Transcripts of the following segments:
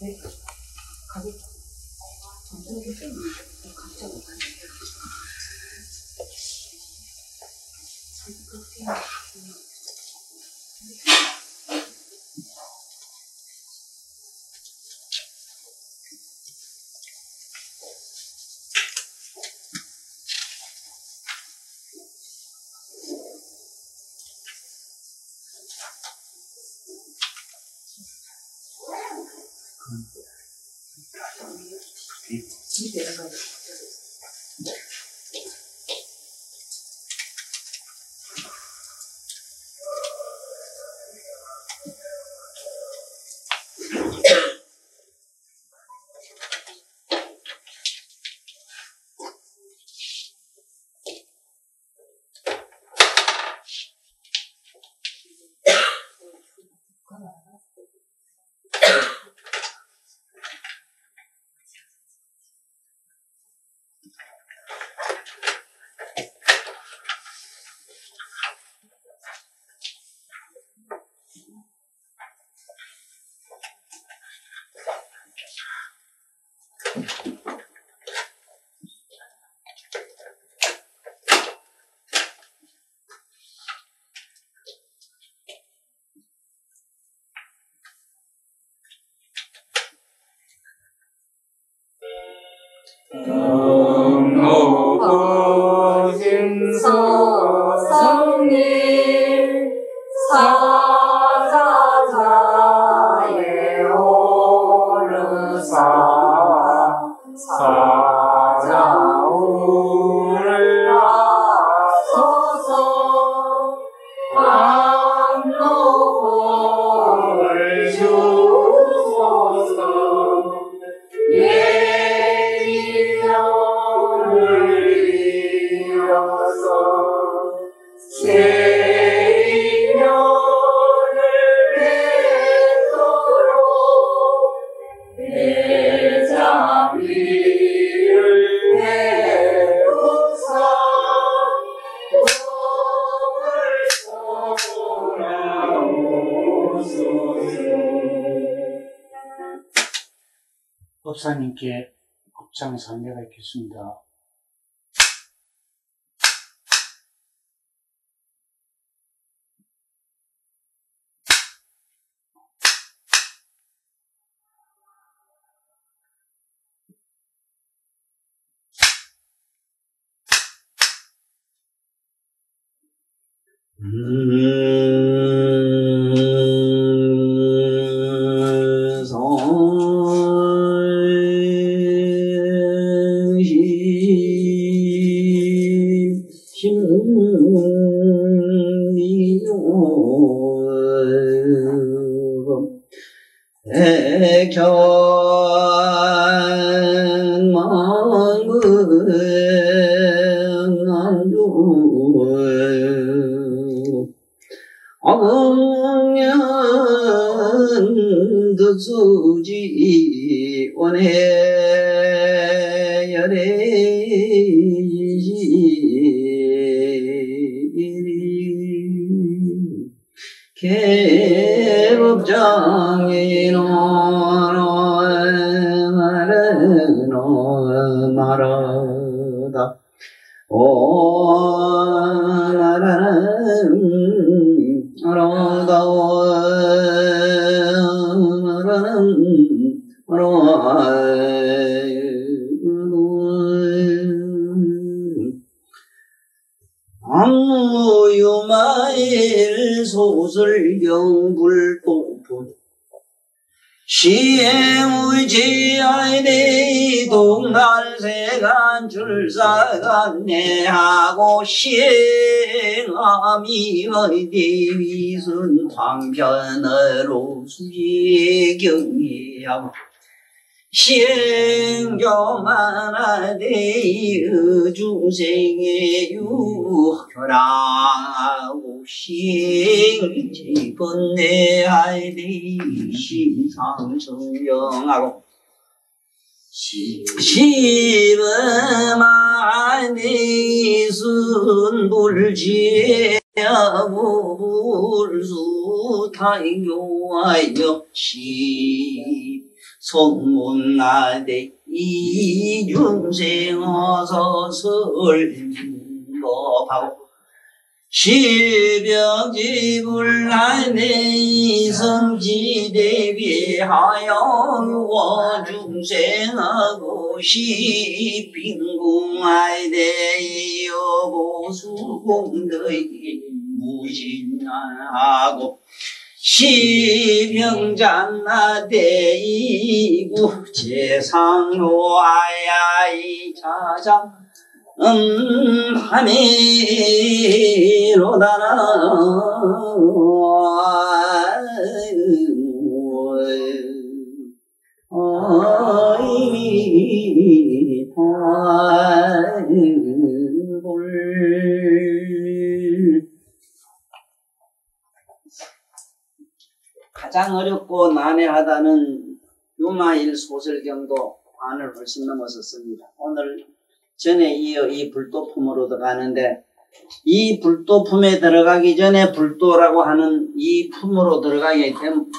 네? 가격 전적이 좀 각자 못하는 그렇게 등록보심서성님 사자자에 오르사 사자우를 하소서 안록을 주소서 세인년을 맺도록 내 자비를 배우사 복을 돌아오소서. 법사님께 법장 상대가 있겠습니다. 수지 원해 열애이리 개법장이노 말하다 오나라는 알아다 안무유마일 소설경불도분 시행의지아이네 동날세간 줄사간내하고 시행아미의 대위선 방편으로 수지경리하고 시행교만하되 주생의 유혈하고 시행지번내하되 심상성령하고 시범하니 순불지하고 불수타이교하여 시 소문나되 이중생 어서 설법하고 시병지불란내 성지대비하여 중생하고 시빈궁하되 여보수공들이 무신하고 시병잔나대이구 제상로아야이 자장 하미로다나 가장 어렵고 난해하다는 유마일 소설경도 반을 훨씬 넘어섰습니다. 오늘 전에 이어 이 불도품으로 들어가는데, 이 불도품에 들어가기 전에 불도라고 하는 이 품으로 들어가자면,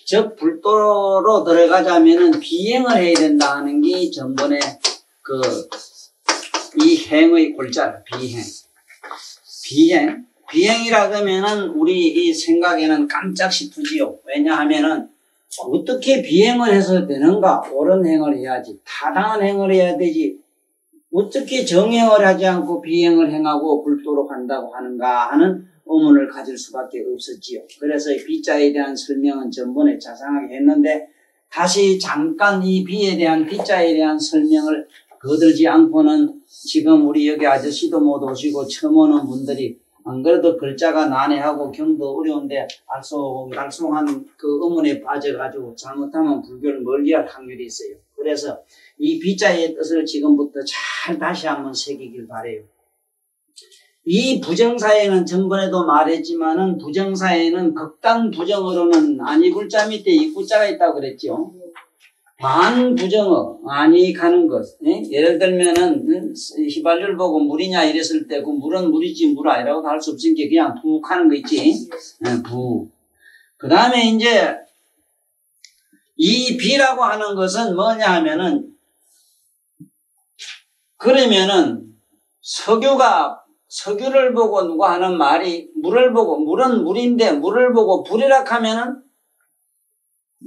즉 불도로 들어가자면은 비행을 해야 된다 하는 게 전번에 이 행의 골자라. 비행이라 그러면은 우리 이 생각에는 깜짝 싶으지요. 왜냐하면은 어떻게 비행을 해서 되는가? 옳은 행을 해야지. 타당한 행을 해야 되지. 어떻게 정행을 하지 않고 비행을 행하고 불도로 간다고 하는가 하는 의문을 가질 수밖에 없었지요. 그래서 이 비자에 대한 설명은 전번에 자상하게 했는데, 다시 잠깐 이 비에 대한 비자에 대한 설명을 거들지 않고는 지금 우리 여기 아저씨도 못 오시고 처음 오는 분들이 안 그래도 글자가 난해하고 경도 어려운데 알쏭알쏭한 그 의문에 빠져가지고 잘못하면 불교를 멀리할 확률이 있어요. 그래서 이 비자의 뜻을 지금부터 잘 다시 한번 새기길 바래요. 이 부정사에는 전번에도 말했지만은 부정사에는 극단 부정어로는 아니 불자 밑에 이 구자가 있다고 그랬죠. 반부정어, 아니 가는 것. 예를 들면은 휘발유를 보고 물이냐 이랬을 때 그 물은 물이지 물 아니라고도 할 수 없으니까 그냥 푹 하는 거 있지. 부. 그 다음에 이제 이 비라고 하는 것은 뭐냐 하면은, 그러면은 석유를 보고 누가 하는 말이, 물을 보고, 물은 물인데 물을 보고 불이라 하면은,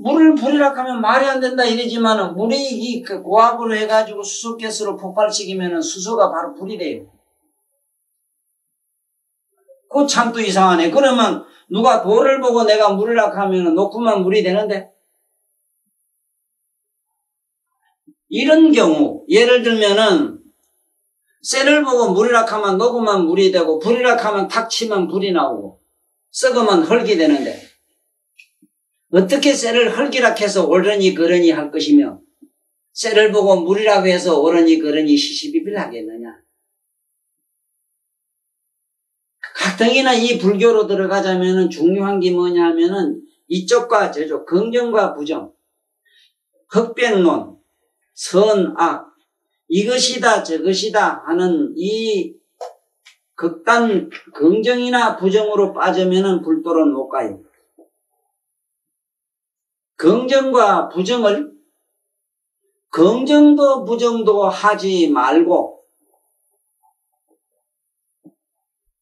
물을 불이라 하면 말이 안 된다 이러지만은, 물이 이 고압으로 해가지고 수소가스로 폭발시키면은 수소가 바로 불이 돼요. 그거 참 또 이상하네. 그러면 누가 돌을 보고 내가 물이라 하면은 녹으면 물이 되는데, 이런 경우, 예를 들면은 쇠를 보고 물이라 하면 녹으면 물이 되고, 불이라 하면 탁 치면 불이 나오고, 썩으면 흙이 되는데, 어떻게 쇠를 흙이라 해서 옳으니 그러니 할 것이며, 쇠를 보고 물이라고 해서 옳으니 그러니 시시비비를 하겠느냐. 가뜩이나 이 불교로 들어가자면은 중요한 게 뭐냐 하면은 이쪽과 저쪽, 긍정과 부정, 흑백론, 선악, 이것이다 저것이다 하는 이 극단 긍정이나 부정으로 빠지면은 불도로는 못 가요. 긍정과 부정을 긍정도 부정도 하지 말고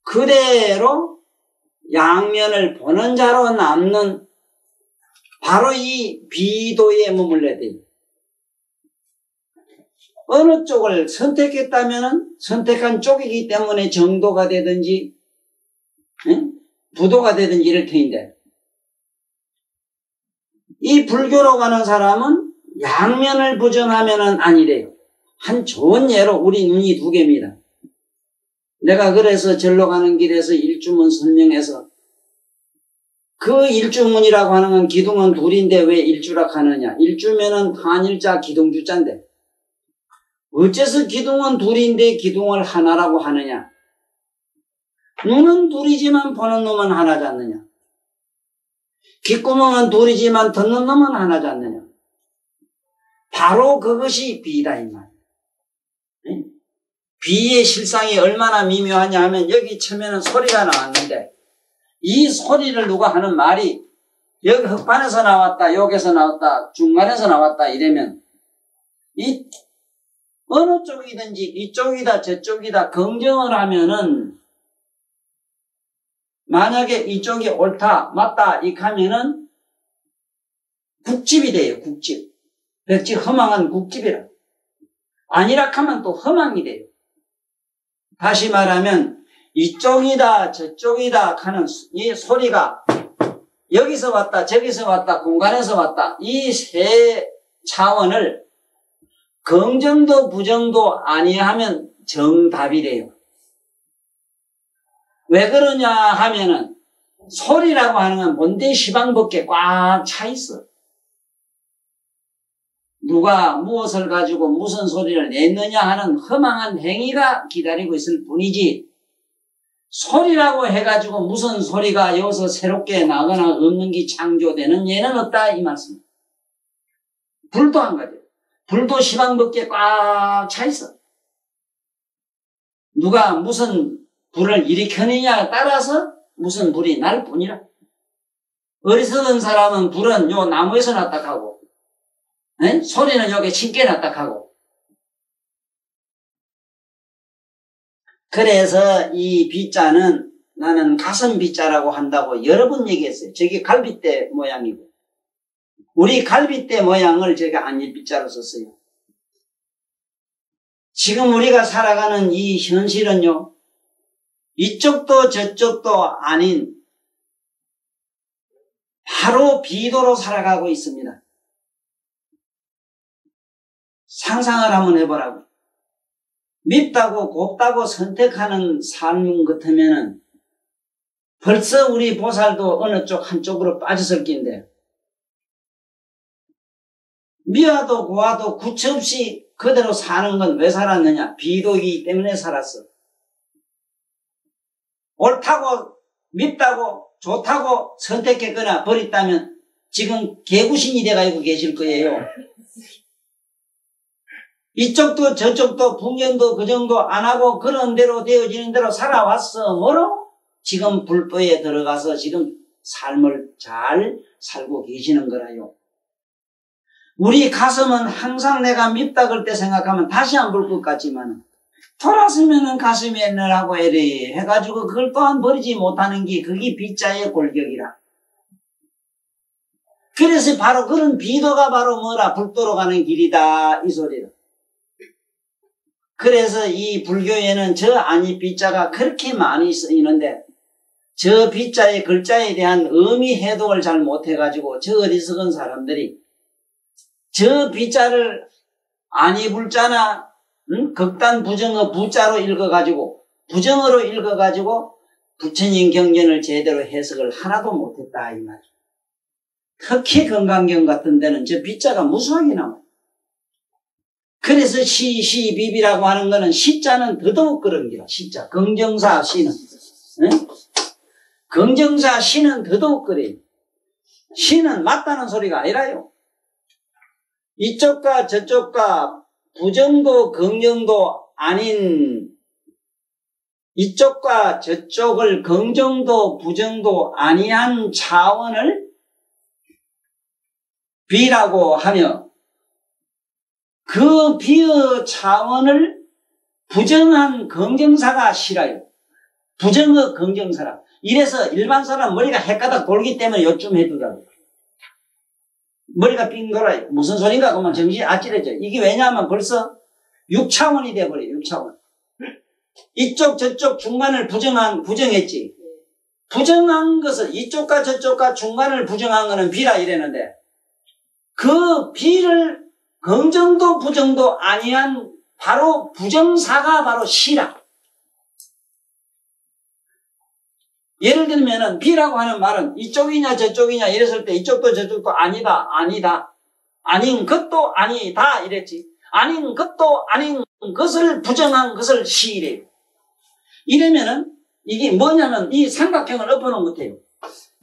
그대로 양면을 보는 자로 남는 바로 이 비도에 머물러야 돼요. 어느 쪽을 선택했다면은 선택한 쪽이기 때문에 정도가 되든지 부도가 되든지 이럴 터인데, 이 불교로 가는 사람은 양면을 부정하면은 아니래요. 한 좋은 예로 우리 눈이 두 개입니다. 내가 그래서 절로 가는 길에서 일주문 설명해서, 그 일주문이라고 하는 건 기둥은 둘인데 왜 일주라 하느냐. 일주면은 한일자 기둥주자인데 어째서 기둥은 둘인데 기둥을 하나라고 하느냐. 눈은 둘이지만 보는 놈은 하나지 않느냐. 귓구멍은 둘이지만 듣는 놈은 하나지 않느냐. 바로 그것이 비다 이 말이야. 비의 실상이 얼마나 미묘하냐 하면, 여기 처음에는 소리가 나왔는데 이 소리를 누가 하는 말이 여기 흑판에서 나왔다, 여기서 나왔다, 중간에서 나왔다 이러면 이 어느 쪽이든지 이쪽이다 저쪽이다 긍정을 하면은 만약에 이쪽이 옳다 맞다 이렇게 하면은 국집이 돼요. 국집. 백지 허망한 국집이라. 아니라 하면 또 허망이 돼요. 다시 말하면 이쪽이다 저쪽이다 하는 이 소리가 여기서 왔다 저기서 왔다 공간에서 왔다 이 세 차원을 긍정도 부정도 아니하면 정답이래요. 왜 그러냐 하면은 소리라고 하는 건 본대 시방밖에 꽉 차 있어. 누가 무엇을 가지고 무슨 소리를 냈느냐 하는 허망한 행위가 기다리고 있을 뿐이지 소리라고 해가지고 무슨 소리가 여기서 새롭게 나거나 없는 게 창조되는 예는 없다 이 말씀. 불도 한 가지. 불도 시방밖에 꽉 차 있어. 누가 무슨 불을 일으켰느냐에 따라서 무슨 불이 날 뿐이라. 어리석은 사람은 불은 요 나무에서 났다 하고 소리는 여기 신께 났다 하고. 그래서 이 비자는 나는 가슴 비자라고 한다고 여러 번 얘기했어요. 저게 갈빗대 모양이고 우리 갈빗대 모양을 제가 안일비자로 썼어요. 지금 우리가 살아가는 이 현실은요 이쪽도 저쪽도 아닌 바로 비도로 살아가고 있습니다. 상상을 한번 해보라고. 밉다고 곱다고 선택하는 삶 같으면은 벌써 우리 보살도 어느 쪽 한쪽으로 빠졌을 낀데 미워도 고와도 구체없이 그대로 사는 건 왜 살았느냐? 비도이기 때문에 살았어. 옳다고 밉다고 좋다고 선택했거나 버렸다면 지금 개구신이 돼가지고 계실 거예요. 이쪽도 저쪽도 풍경도 그 정도 안 하고 그런 대로 되어지는 대로 살아왔어. 뭐로? 지금 불도에 들어가서 지금 삶을 잘 살고 계시는 거라요. 우리 가슴은 항상 내가 밉다 그럴 때 생각하면 다시 안 볼 것 같지만 돌았으면은 가슴이 옛날하고 이래 해가지고 그걸 또한 버리지 못하는 게 그게 비자의 골격이라. 그래서 바로 그런 비도가 바로 뭐라? 불도로 가는 길이다 이 소리라. 그래서 이 불교에는 저 아니 비자가 그렇게 많이 쓰이는데 저 비자의 글자에 대한 의미 해독을 잘 못해가지고 저 어리석은 사람들이 저 비자를 아니 불자나 극단 부정어 부자로 읽어가지고 부정어로 읽어가지고 부처님 경전을 제대로 해석을 하나도 못했다 이 말이에요. 특히 건강경 같은 데는 저 비자가 무수하게 나와요. 그래서 시비비라고 하는 거는 시자는 더더욱 그런 기라. 시자 긍정사 시는 긍정사 시는 더더욱 그래요. 시는 맞다는 소리가 아니라요. 이쪽과 저쪽과 부정도 긍정도 아닌 이쪽과 저쪽을 긍정도 부정도 아니한 차원을 비라고 하며 그 비의 차원을 부정한 긍정사가 싫어요. 부정의 긍정사라. 이래서 일반 사람 머리가 헷가닥 돌기 때문에 요쯤 해두라고. 머리가 삥 돌아요. 무슨 소린가 그러면 정신이 아찔해져. 이게 왜냐하면 벌써 6차원이 돼버려요. 6차원. 이쪽 저쪽 중간을 부정했지. 부정한 것을 이쪽과 저쪽과 중간을 부정한 거는 비라 이랬는데 그 비를 긍정도 부정도 아니한 바로 부정사가 바로 시라. 예를 들면은 비라고 하는 말은 이쪽이냐 저쪽이냐 이랬을 때 이쪽도 저쪽도 아니다 아닌 것도 아니다 이랬지. 아닌 것도 아닌 것을 부정한 것을 시이래요. 이러면은 이게 뭐냐면 이 삼각형을 엎어놓은 것 같아요.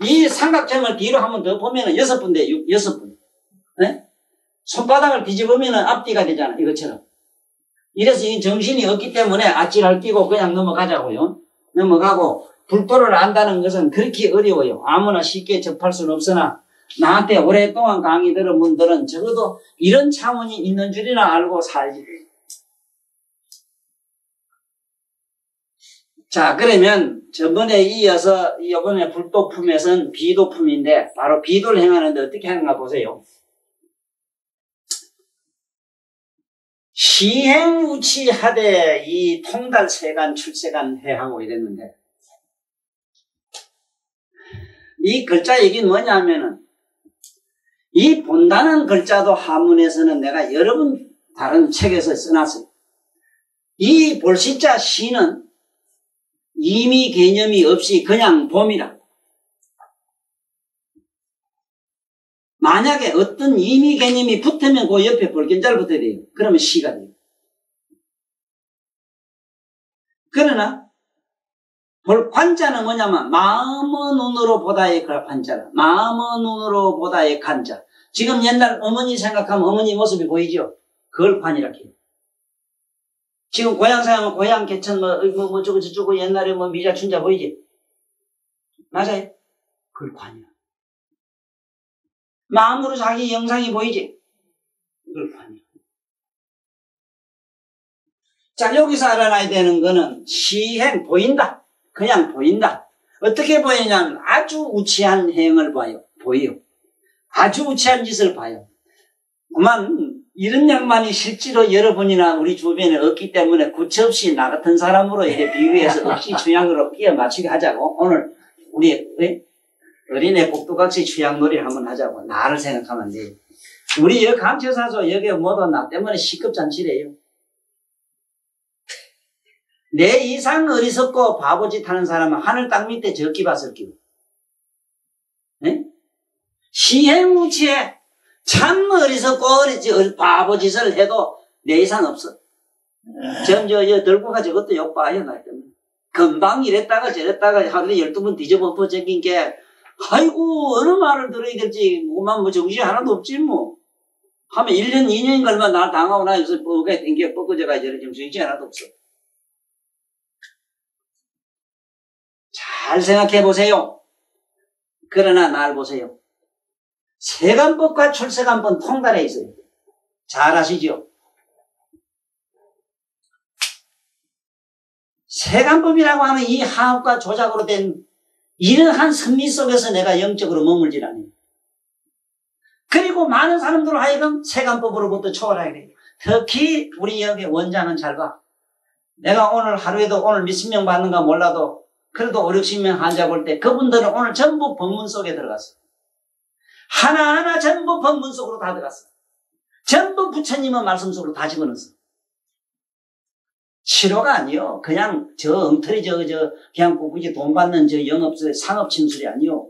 이 삼각형을 뒤로 한 번 더 보면은 6분 돼요. 6분. 네? 손바닥을 뒤집으면은 앞뒤가 되잖아. 이것처럼. 이래서 이 정신이 없기 때문에 아찔할 끼고 그냥 넘어가자고요. 넘어가고 불도를 안다는 것은 그렇게 어려워요. 아무나 쉽게 접할 수는 없으나 나한테 오랫동안 강의 들은 분들은 적어도 이런 차원이 있는 줄이나 알고 살지. 자, 그러면 저번에 이어서 이번에 불도품에서는 비도품인데 바로 비도를 행하는데 어떻게 하는가 보세요. 시행우치하되 이 통달세간 출세간 해하고 이랬는데 이 글자 얘기는 뭐냐면은 이 본다는 글자도 한문에서는 내가 여러 번 다른 책에서 써놨어요. 이 볼시자 시는 이미 개념이 없이 그냥 봄이라. 만약에 어떤 이미 개념이 붙으면 그 옆에 볼견자를 붙어야 돼요. 그러면 시가 돼요. 그러나 관자는 뭐냐면 마음의 눈으로 보다의 관자라. 마음의 눈으로 보다의 관자. 지금 옛날 어머니 생각하면 어머니 모습이 보이죠? 그걸 관이라 해요. 지금 고향 생각하면 고향 개천 뭐 저거 옛날에 뭐 미자 춘자 보이지? 맞아요? 그걸 관이야. 마음으로 자기 영상이 보이지? 그걸 관이야. 자, 여기서 알아놔야 되는 거는 시행 보인다. 그냥 보인다. 어떻게 보이냐면 아주 우치한 행을 보여요. 아주 우치한 짓을 봐요. 그만 이런 양반이 실제로 여러분이나 우리 주변에 없기 때문에 구체없이 나 같은 사람으로 이렇게 비교해서 없이 취향으로 끼워 맞추게 하자고. 오늘 우리 어린애 복두각시 취향놀이를 한번 하자고. 나를 생각하면 돼요. 우리 여기 감춰사서 여기 모두 나 때문에 시급잔치래요. 내 이상 어리석고 바보짓 하는 사람은 하늘 땅 밑에 적기 봤을 끼고. 시행무치에 참 어리석고 바보짓을 해도 내 이상 없어. 들고가 저것도 욕봐요, 나 때문에. 금방 이랬다가 저랬다가 하루에 12번 뒤집어 엎어진 게, 아이고, 어느 말을 들어야 될지, 뭐 정신이 하나도 없지, 뭐. 하면 1년, 2년인 걸만 나 당하고 나서 뻐가 땡겨 뻗어져가 저런 정신이 하나도 없어. 잘 생각해 보세요. 그러나 날 보세요. 세간법과 출세간법 통달해 있어요. 잘 아시죠? 세간법이라고 하는 이 하업과 조작으로 된 이러한 선미 속에서 내가 영적으로 머물질 않아요. 그리고 많은 사람들로 하여금 세간법으로부터 초월하게 돼요. 특히 우리 여기 원장은 잘 봐. 내가 오늘 하루에도 오늘 몇십 명 받는가 몰라도 그래도 5, 60명 환자 볼 때 그분들은 오늘 전부 법문 속에 들어갔어. 하나하나 전부 법문 속으로 다 들어갔어. 전부 부처님의 말씀 속으로 다 집어넣었어. 치료가 아니요. 그냥 저 엉터리 그냥 굳이 돈 받는 저 영업소 상업 침술이 아니요.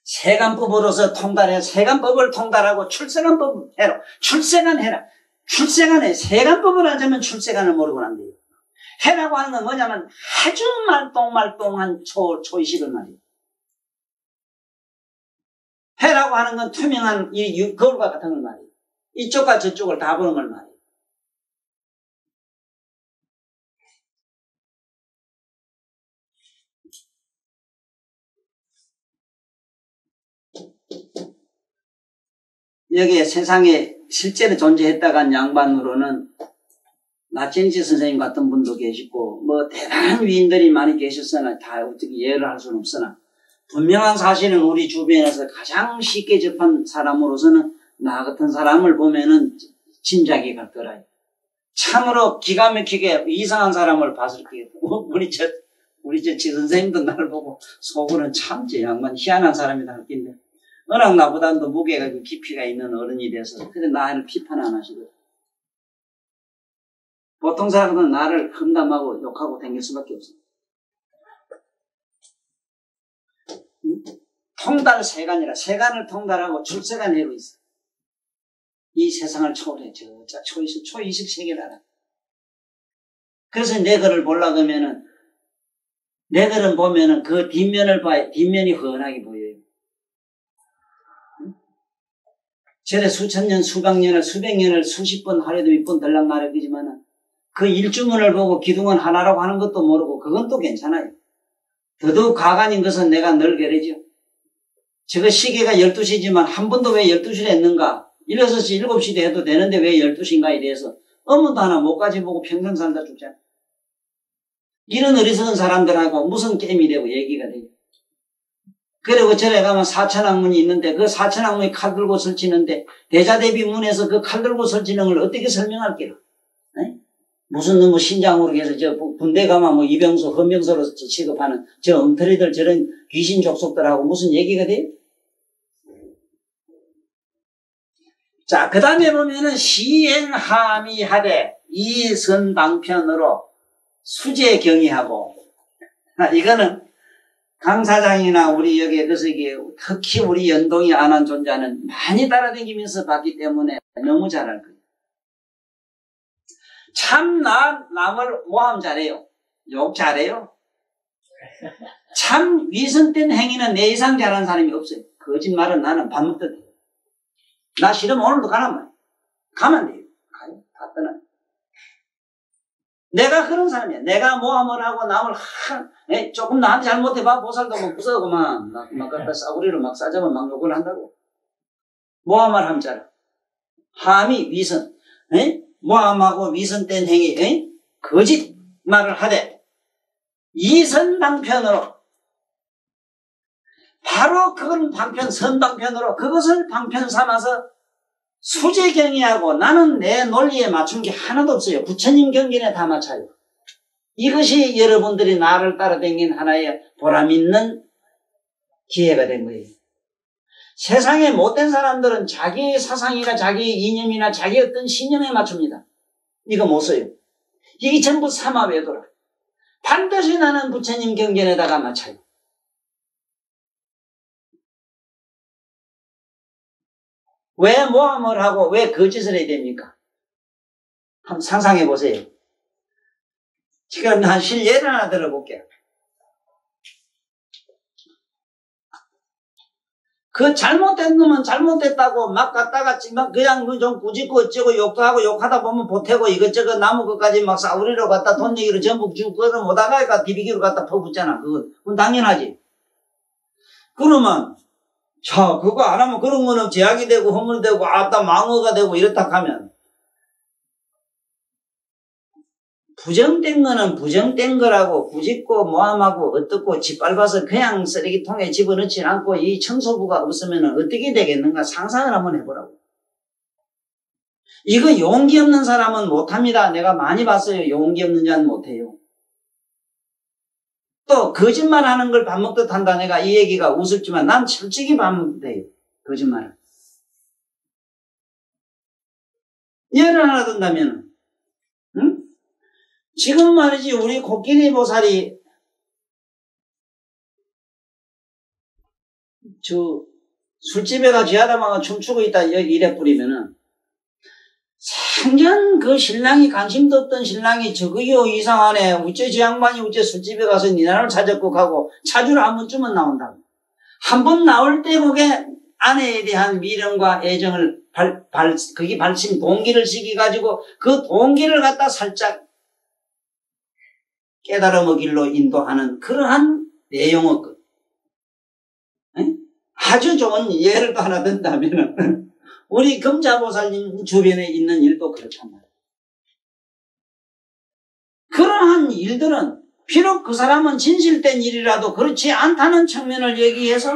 세간법으로서 통달해. 세간법을 통달하고 출세간법 해라. 출세간 해라. 출세간에 세간법을 하자면 출세간을 모르고는 안 돼요. 해라고 하는 건 뭐냐면 아주 말똥말똥한 초의식을 말이에요. 해라고 하는 건 투명한 이 거울과 같은 걸 말이에요. 이쪽과 저쪽을 다 보는 걸 말이에요. 여기에 세상에 실제로 존재했다간 양반으로는 나첸시 선생님 같은 분도 계시고 뭐 대단한 위인들이 많이 계셨으나 다 어떻게 예를 할 수는 없으나 분명한 사실은 우리 주변에서 가장 쉽게 접한 사람으로서는 나 같은 사람을 보면은 짐작이 갈 거라. 참으로 기가 막히게 이상한 사람을 봤을 거예요. 우리 저 선생님도 나를 보고 속으로는 참 저 양반 희한한 사람이다 할 텐데 워낙 나보다도 무게가 깊이가 있는 어른이 돼서 그래 나를 비판 안 하시거든. 보통 사람은 나를 험담하고 욕하고 다닐 수밖에 없어. 통달 세간이라 세간을 통달하고 출세간 해로 있어. 이 세상을 초월해. 저 초이식 세계를 알아. 그래서 내 글을 보려고 하면은 내 글을 보면은 그 뒷면을 봐야 뒷면이 훤하게 보여요. 절에 수천 년, 수백 년을, 수백 년을 수십 번 하루에도 몇 번 들락날락 그지만은 그 일주문을 보고 기둥은 하나라고 하는 것도 모르고 그건 또 괜찮아요. 더더욱 가관인 것은 내가 늘 그러죠. 저거 시계가 12시지만 한 번도 왜 12시를 했는가? 6, 6시, 7시도 해도 되는데 왜 12시인가에 대해서 의문도 하나 못 가져보고 평생 살다 죽잖아. 이런 어리석은 사람들하고 무슨 게임이 되고 얘기가 돼요. 그리고 절에 가면 사천왕문이 있는데 그 사천왕문이 칼 들고 설치는데 대자대비문에서 그 칼 들고 설치는 걸 어떻게 설명할게요? 네? 무슨 뭐 신장으로 해서 저 군대 가면 뭐 이병수, 헌병수로 취급하는 저 엉터리들 저런 귀신 족속들하고 무슨 얘기가 돼요? 자, 그 다음에 보면은 시행함이하되 이선방편으로 수제경의하고 이거는 강 사장이나 우리 여기 특히 우리 연동이 안 한 존재는 많이 따라다니면서 봤기 때문에 너무 잘할 거예요. 참 남을 모함 잘해요. 욕 잘해요. 참 위선된 행위는 내 이상 잘하는 사람이 없어요. 거짓말은 나는 밥 먹듯 해요. 나 싫으면 오늘도 가란 말이야. 가면 돼요. 가요. 다 떠나. 내가 그런 사람이야. 내가 모함을 하고 남을 조금 나한테 잘못해봐. 보살도 뭐 부서고만 막 갖다 싸구리로 막 싸잡아 막 욕을 한다고. 모함을 함 잘. 함이 위선. 모함하고 위선된 행위. 거짓말을 하되 이선방편으로 바로 그건 방편, 선방편으로 그것을 방편 삼아서 수제경의하고 나는 내 논리에 맞춘 게 하나도 없어요. 부처님 경전에 다 맞춰요. 이것이 여러분들이 나를 따라다닌 하나의 보람 있는 기회가 된 거예요. 세상에 못된 사람들은 자기 사상이나 자기 이념이나 자기 어떤 신념에 맞춥니다. 이거 못 써요. 이게 전부 삼화외도라. 반드시 나는 부처님 경전에다가 맞춰요. 왜 모함을 하고 왜 거짓을 해야 됩니까? 한번 상상해 보세요. 지금 한 실례를 하나 들어볼게요. 그 잘못된 놈은 잘못됐다고 막 갖다가 그냥 좀 꾸짖고 어쩌고 욕도 하고 욕하다 보면 보태고 이것저것 나무 것까지 막 싸우리로 갖다 돈 얘기로 전부 주고 그걸 못하가니까 디비기로 갖다 퍼붓잖아. 그건 당연하지. 그러면 자, 그거 안 하면 그런 거는 제약이 되고 허물되고 아따 망어가 되고 이렇다 하면 부정된 거는 부정된 거라고 꾸짖고 모함하고 어떻고 짓밟아서 그냥 쓰레기통에 집어넣지 않고 이 청소부가 없으면 어떻게 되겠는가 상상을 한번 해보라고. 이거 용기 없는 사람은 못합니다. 내가 많이 봤어요. 용기 없는 자는 못해요. 또 거짓말하는 걸 밥 먹듯 한다. 내가 이 얘기가 우습지만 난 솔직히 밥 먹듯 해요. 거짓말을. 예를 하나 든다면 지금 말이지 우리 코끼리 보살이 저 술집에 가 쥐하다마가 춤추고 있다 이래 뿌리면은 생전 그 신랑이 관심도 없던 신랑이 저거요 이상하네. 우째 저 양반이 우째 술집에 가서 니나를 찾았고 가고 차주를 한 번쯤은 나온다고. 한 번 나올 때 그게 아내에 대한 미련과 애정을 그게 발심 동기를 시켜가지고 그 동기를 갖다 살짝 깨달음의 길로 인도하는 그러한 내용이거든. 아주 좋은 예를 또 하나 든다면 우리 금자보살님 주변에 있는 일도 그렇단 말이에요. 그러한 일들은 비록 그 사람은 진실된 일이라도 그렇지 않다는 측면을 얘기해서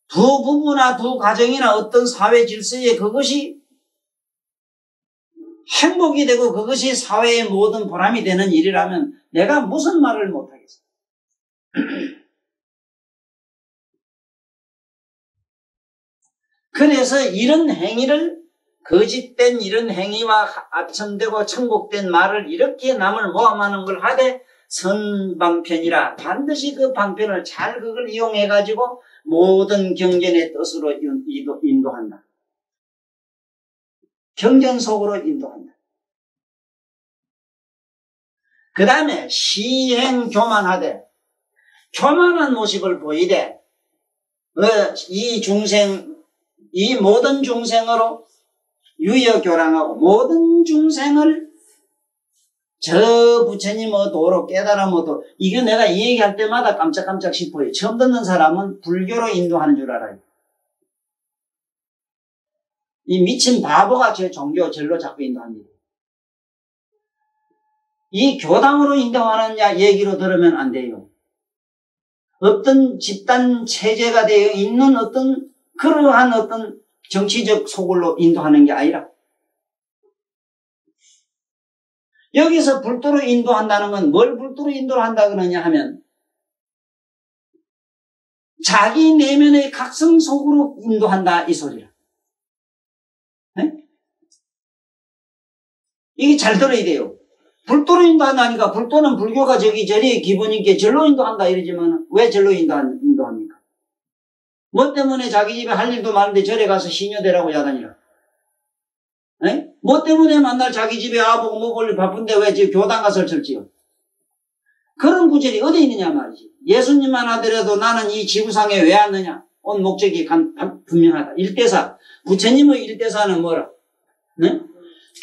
두 부부나 두 가정이나 어떤 사회 질서에 그것이 행복이 되고 그것이 사회의 모든 보람이 되는 일이라면 내가 무슨 말을 못하겠어. 그래서 이런 행위를 거짓된 이런 행위와 아첨되고 천곡된 말을 이렇게 남을 모함하는 걸 하되 선방편이라 반드시 그 방편을 잘 그걸 이용해 가지고 모든 경전의 뜻으로 인도한다. 경전 속으로 인도한다. 그 다음에 시행 교만하되 교만한 모습을 보이되 이 모든 중생으로 유여교랑하고 모든 중생을 저 부처님 도로 깨달음 도로 이게 내가 이 얘기할 때마다 깜짝깜짝 싶어요. 처음 듣는 사람은 불교로 인도하는 줄 알아요. 이 미친 바보가 제 종교 절로 자꾸 인도합니다. 이 교당으로 인도하는 얘기로 들으면 안 돼요. 어떤 집단 체제가 되어 있는 어떤 그러한 어떤 정치적 소굴로 인도하는 게 아니라 여기서 불도로 인도한다는 건 뭘 불도로 인도를 한다 그러냐 하면 자기 내면의 각성 속으로 인도한다 이 소리라. 네? 이게 잘 들어야 돼요. 불도로 인도한다니까 불도는 불교가 저리 기본이게 절로 인도한다 이러지만 왜 절로 인도합니까? 뭐 때문에 자기 집에 할 일도 많은데 절에 가서 시녀대라고 야단이라. 네? 뭐 때문에 만날 자기 집에 와보고 뭐 볼 일 바쁜데 왜 지금 교당 가서 절지요? 그런 구절이 어디 있느냐 말이지. 예수님만 하더라도 나는 이 지구상에 왜 왔느냐? 온 목적이 분명하다. 1대4. 부처님의 1대4는 뭐라? 네?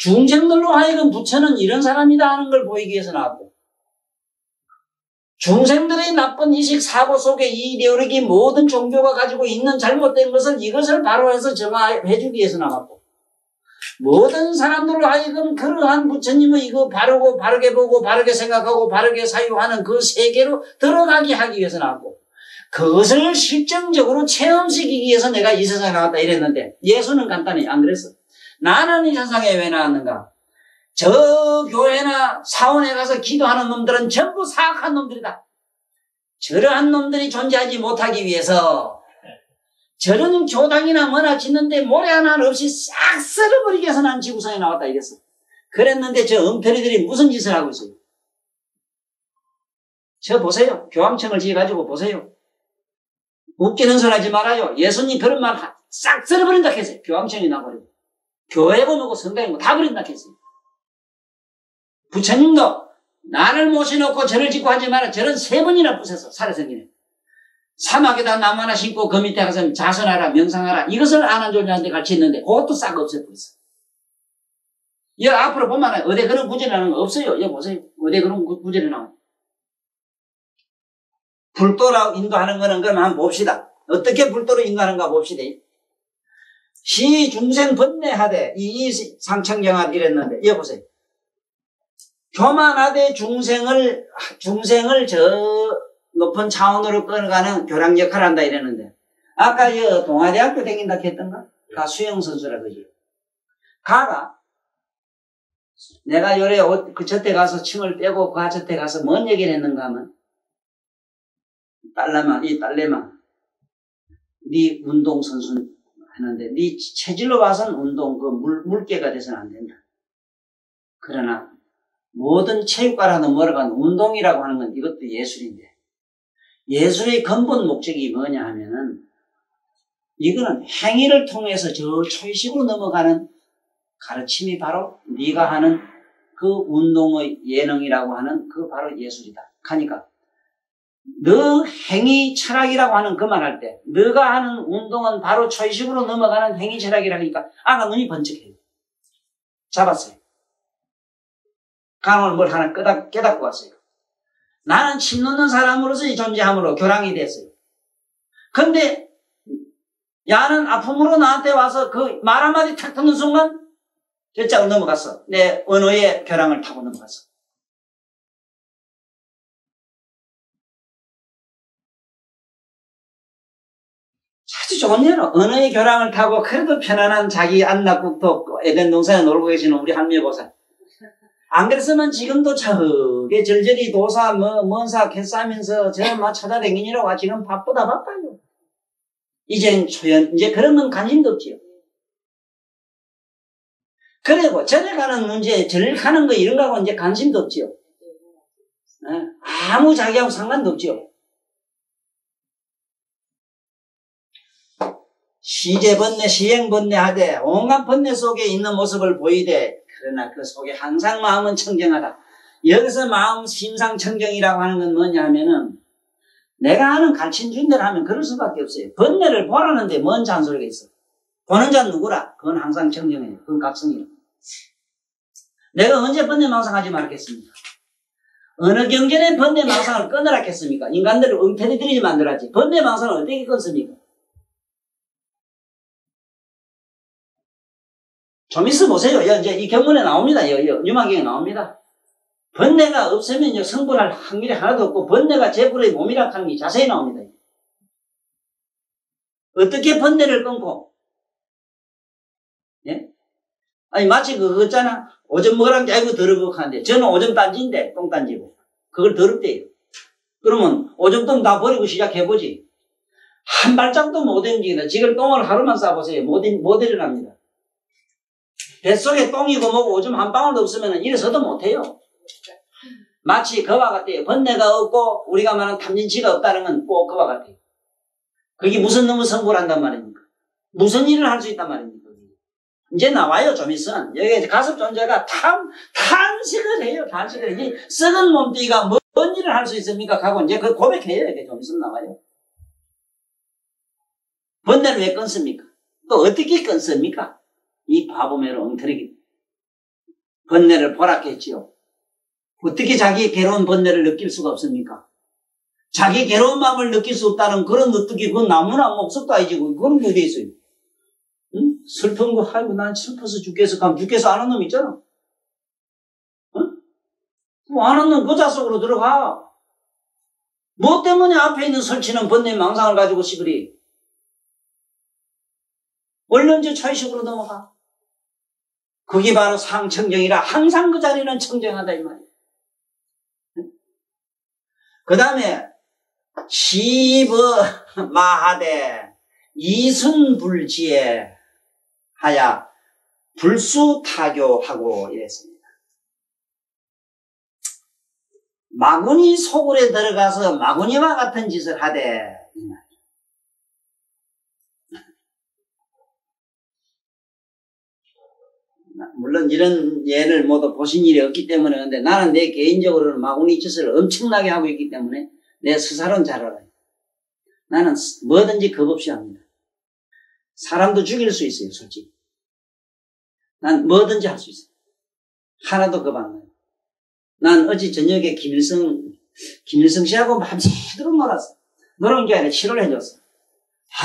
중생들로 하여금 부처는 이런 사람이다 하는 걸 보이기 위해서 나왔고 중생들의 나쁜 이식 사고 속에 이 이데올로기 모든 종교가 가지고 있는 잘못된 것을 이것을 바로해서 정화해 주기 위해서 나왔고 모든 사람들로 하여금 그러한 부처님의 이거 바르고 바르게 보고 바르게 생각하고 바르게 사유하는 그 세계로 들어가게 하기 위해서 나왔고 그것을 실증적으로 체험시키기 위해서 내가 이 세상에 나왔다 이랬는데 예수는 간단히 안 그랬어. 나는 이 세상에 왜 나왔는가? 저 교회나 사원에 가서 기도하는 놈들은 전부 사악한 놈들이다. 저러한 놈들이 존재하지 못하기 위해서 저런 교당이나 뭐나 짓는데 모래 하나 없이 싹 썰어버리기 위해서 난 지구상에 나왔다 이랬어. 그랬는데 저 엉터리들이 무슨 짓을 하고 있어요? 저 보세요. 교황청을 지어가지고 보세요. 웃기는 소리 하지 말아요. 예수님 그런 말 싹 썰어버린다 했어요. 교황청이 나버리고. 교회고 뭐고 성당이고 다 버린다 했어요. 부처님도 나를 모셔놓고 절을 짓고 하지 마라. 절은 3번이나 부쉈어. 살아생기네. 사막에다 나무 하나 심고 그 밑에 가서 자선하라 명상하라 이것을 아는 존재한테 가르쳤는데 그것도 싹 없애버렸어. 여기 앞으로 보면 어디 그런 구절이 나오는 거 없어요. 여기 보세요. 어디 그런 구절이 나와요. 불도로 인도하는 거는 그럼 한번 봅시다. 어떻게 불도로 인도하는가 봅시다. 시 중생 번뇌하되 이 상청경을 이랬는데 여기 보세요. 교만하되 중생을 저 높은 차원으로 끌어가는 교량 역할을 한다 이랬는데 아까 동아대학교 다닌다 했던가? 가 수영선수라 그지? 가가 내가 요래 저때 가서 침을 빼고 가 저때 가서 뭔 얘기를 했는가 하면 딸내마 네 운동선수 하는데 네 체질로 봐서는 운동 물개가 돼서는 안 된다. 그러나 모든 체육과라는 뭐라고 하는 운동이라고 하는 건 이것도 예술인데 예술의 근본 목적이 뭐냐 하면은 이거는 행위를 통해서 저 초의식으로 넘어가는 가르침이 바로 네가 하는 그 운동의 예능이라고 하는 그 바로 예술이다. 하니까 너 행위 철학이라고 하는 그 말 할 때 너가 하는 운동은 바로 초의식으로 넘어가는 행위 철학이라고 하니까 아가 눈이 번쩍해요. 잡았어요. 강을 뭘 하나 깨닫고 왔어요. 나는 침 놓는 사람으로서의 존재함으로 교량이 됐어요. 근데 야는 아픔으로 나한테 와서 그 말 한마디 탁 듣는 순간 결장을 넘어갔어. 내 언어의 교량을 타고 넘어갔어. 아주 좋은 예로 언어의 교량을 타고 그래도 편안한 자기 안락국도 에덴 동산에 놀고 계시는 우리 할미보살. 안 그랬으면 지금도 저게 절절히 도사 먼사 캐싸면서 저만 찾아다니느라고 지금 바빠요. 이제 그런 건 관심도 없지요. 그리고 절에 가는 문제, 절 가는 거 이런 거하고 이제 관심도 없지요. 아무 자기하고 상관도 없지요. 시제 번뇌, 시행 번뇌 하되 온갖 번뇌 속에 있는 모습을 보이되 그러나 그 속에 항상 마음은 청정하다. 여기서 마음 심상 청정이라고 하는 건 뭐냐 하면은 내가 하는 가르친 준대로 하면 그럴 수밖에 없어요. 번뇌를 보라는데 뭔 잔소리가 있어. 보는 자는 누구라? 그건 항상 청정해요. 그건 각성이에요. 내가 언제 번뇌망상하지 말겠습니까? 어느 경전에 번뇌망상을 끊으라 했습니까? 인간들을 엉터리 들이지 만들었지. 번뇌망상을 어떻게 끊습니까? 좀 있어 보세요. 이제 이 경문에 나옵니다. 유마경에 나옵니다. 번뇌가 없으면 성불할 확률이 하나도 없고, 번뇌가 제불의 몸이라 하는 게 자세히 나옵니다. 어떻게 번뇌를 끊고, 예? 아니, 마치 그거 있잖아. 오줌 먹으란 게 아니고 더럽고,한데, 저는 오줌 딴지인데, 똥 딴지고. 그걸 더럽대요. 그러면 오줌 똥 다 버리고 시작해보지. 한 발짝도 못 움직이다. 지금 똥을 하루만 싸보세요. 못 일어납니다. 뱃속에 똥이고 뭐고 오줌 한 방울도 없으면 일어서도 못해요. 마치 그와 같아요. 번뇌가 없고 우리가 말하는 탐진치가 없다는 건 꼭 그와 같아요. 그게 무슨 놈의 성불한단 말입니까? 무슨 일을 할 수 있단 말입니까? 이제 나와요. 좀 있으면 여기 가섭 존재가 탄식을 해요. 탄식을 해. 썩은 몸뚱이가 뭔 일을 할 수 있습니까? 하고 이제 그 고백해요. 이게 좀 있으면 나와요. 번뇌를 왜 끊습니까? 또 어떻게 끊습니까? 이 바보매로 엉터리 번뇌를 보락했지요. 어떻게 자기 괴로운 번뇌를 느낄 수가 없습니까? 자기 괴로운 마음을 느낄 수 없다는 그런 어떻게 그건 나무나 목석도 아니지. 그건 어디에 있어요? 응? 슬픈 거, 아이고 난 슬퍼서 죽겠어. 그럼 죽겠어 안 하는 놈 있잖아. 응? 뭐 안 하는 놈 그 자속으로 들어가. 뭐 때문에 앞에 있는 설치는 번뇌 망상을 가지고 시부리. 얼른저 차의식으로 넘어가. 그게 바로 상청정이라. 항상 그 자리는 청정하다 이 말이에요. 그 다음에 시버마하되 이순불지에 하야 불수타교하고 이랬습니다. 마구니 소굴에 들어가서 마구니와 같은 짓을 하되 이 말이에요. 물론 이런 예를 모두 보신 일이 없기 때문에 근데 나는 내 개인적으로는 마구니 짓을 엄청나게 하고 있기 때문에 내 스스로는 잘 알아요. 나는 뭐든지 겁 없이 합니다. 사람도 죽일 수 있어요. 솔직히. 난 뭐든지 할 수 있어요. 하나도 겁 안 나요. 난 어제 저녁에 김일성 씨하고 밤새도록 놀았어. 놀은 게 아니라 치료를 해줬어.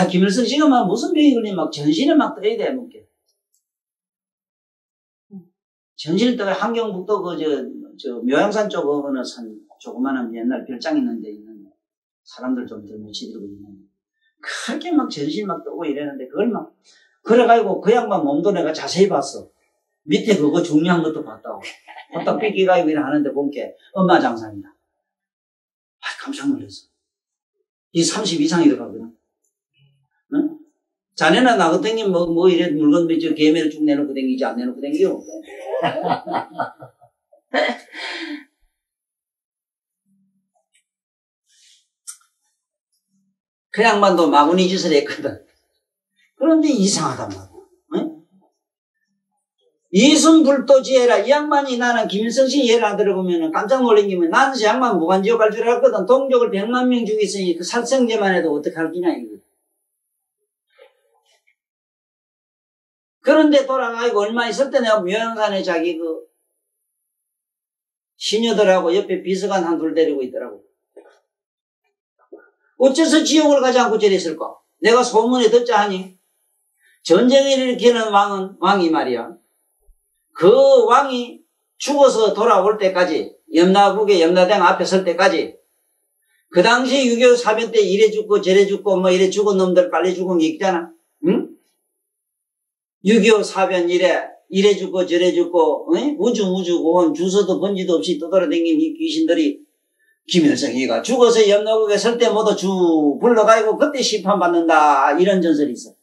김일성 씨가 막 무슨 병이 걸리면 막 전신에 막 떠야 돼. 먹게. 전신을 떠야 함경북도 저 묘양산 쪽 어느 산 조그마한 옛날 별장 있는 데 있는 사람들 좀 들면 지들고 있는 그렇게 막 전신 막 떠고 이랬는데 그걸 막 그래가지고 그 양반 몸도 내가 자세히 봤어. 밑에 그거 중요한 것도 봤다고. 딱 삐끼가지고 이래 하는데 본게 엄마 장사입니다. 깜짝 놀랐어. 이 30 이상이 들어가거든. 응? 자네나 나 같은 게 뭐 이래 물건 저 개미를 쭉 내놓고 댕기지 안 내놓고 댕겨. 그 양반도 마구니 짓을 했거든. 그런데 이상하단 말이야. 응? 이순불도지혜라. 이 양반이 나는 김일성 씨 예를 안 들어보면 깜짝 놀란 게 나는 저 양반 무관지옥 갈 줄 알았거든. 동족을 100만 명 죽였으니 그 살생제만 해도 어떻게 할 기냐 이거. 그런데 돌아가고 얼마 있을 때 내가 묘양산에 자기 그 시녀들하고 옆에 비서관 한 둘 데리고 있더라고. 어째서 지옥을 가지 않고 저랬을까? 내가 소문에 듣자 하니 전쟁을 일으키는 왕이 말이야. 그 왕이 죽어서 돌아올 때까지 염라국의 염라대왕 앞에 설 때까지 그 당시 6.25 사변 때 이래 죽고 저래 죽고 뭐 이래 죽은 놈들 빨리 죽은 게 있잖아. 응? 6.25 사변 이래 죽고 저래 죽고 우주 고원 주소도 번지도 없이 떠돌아다니는 이 귀신들이 김일성이가 죽어서 염라국에 설 때 모두 주 불러가지고 그때 심판받는다 이런 전설이 있어.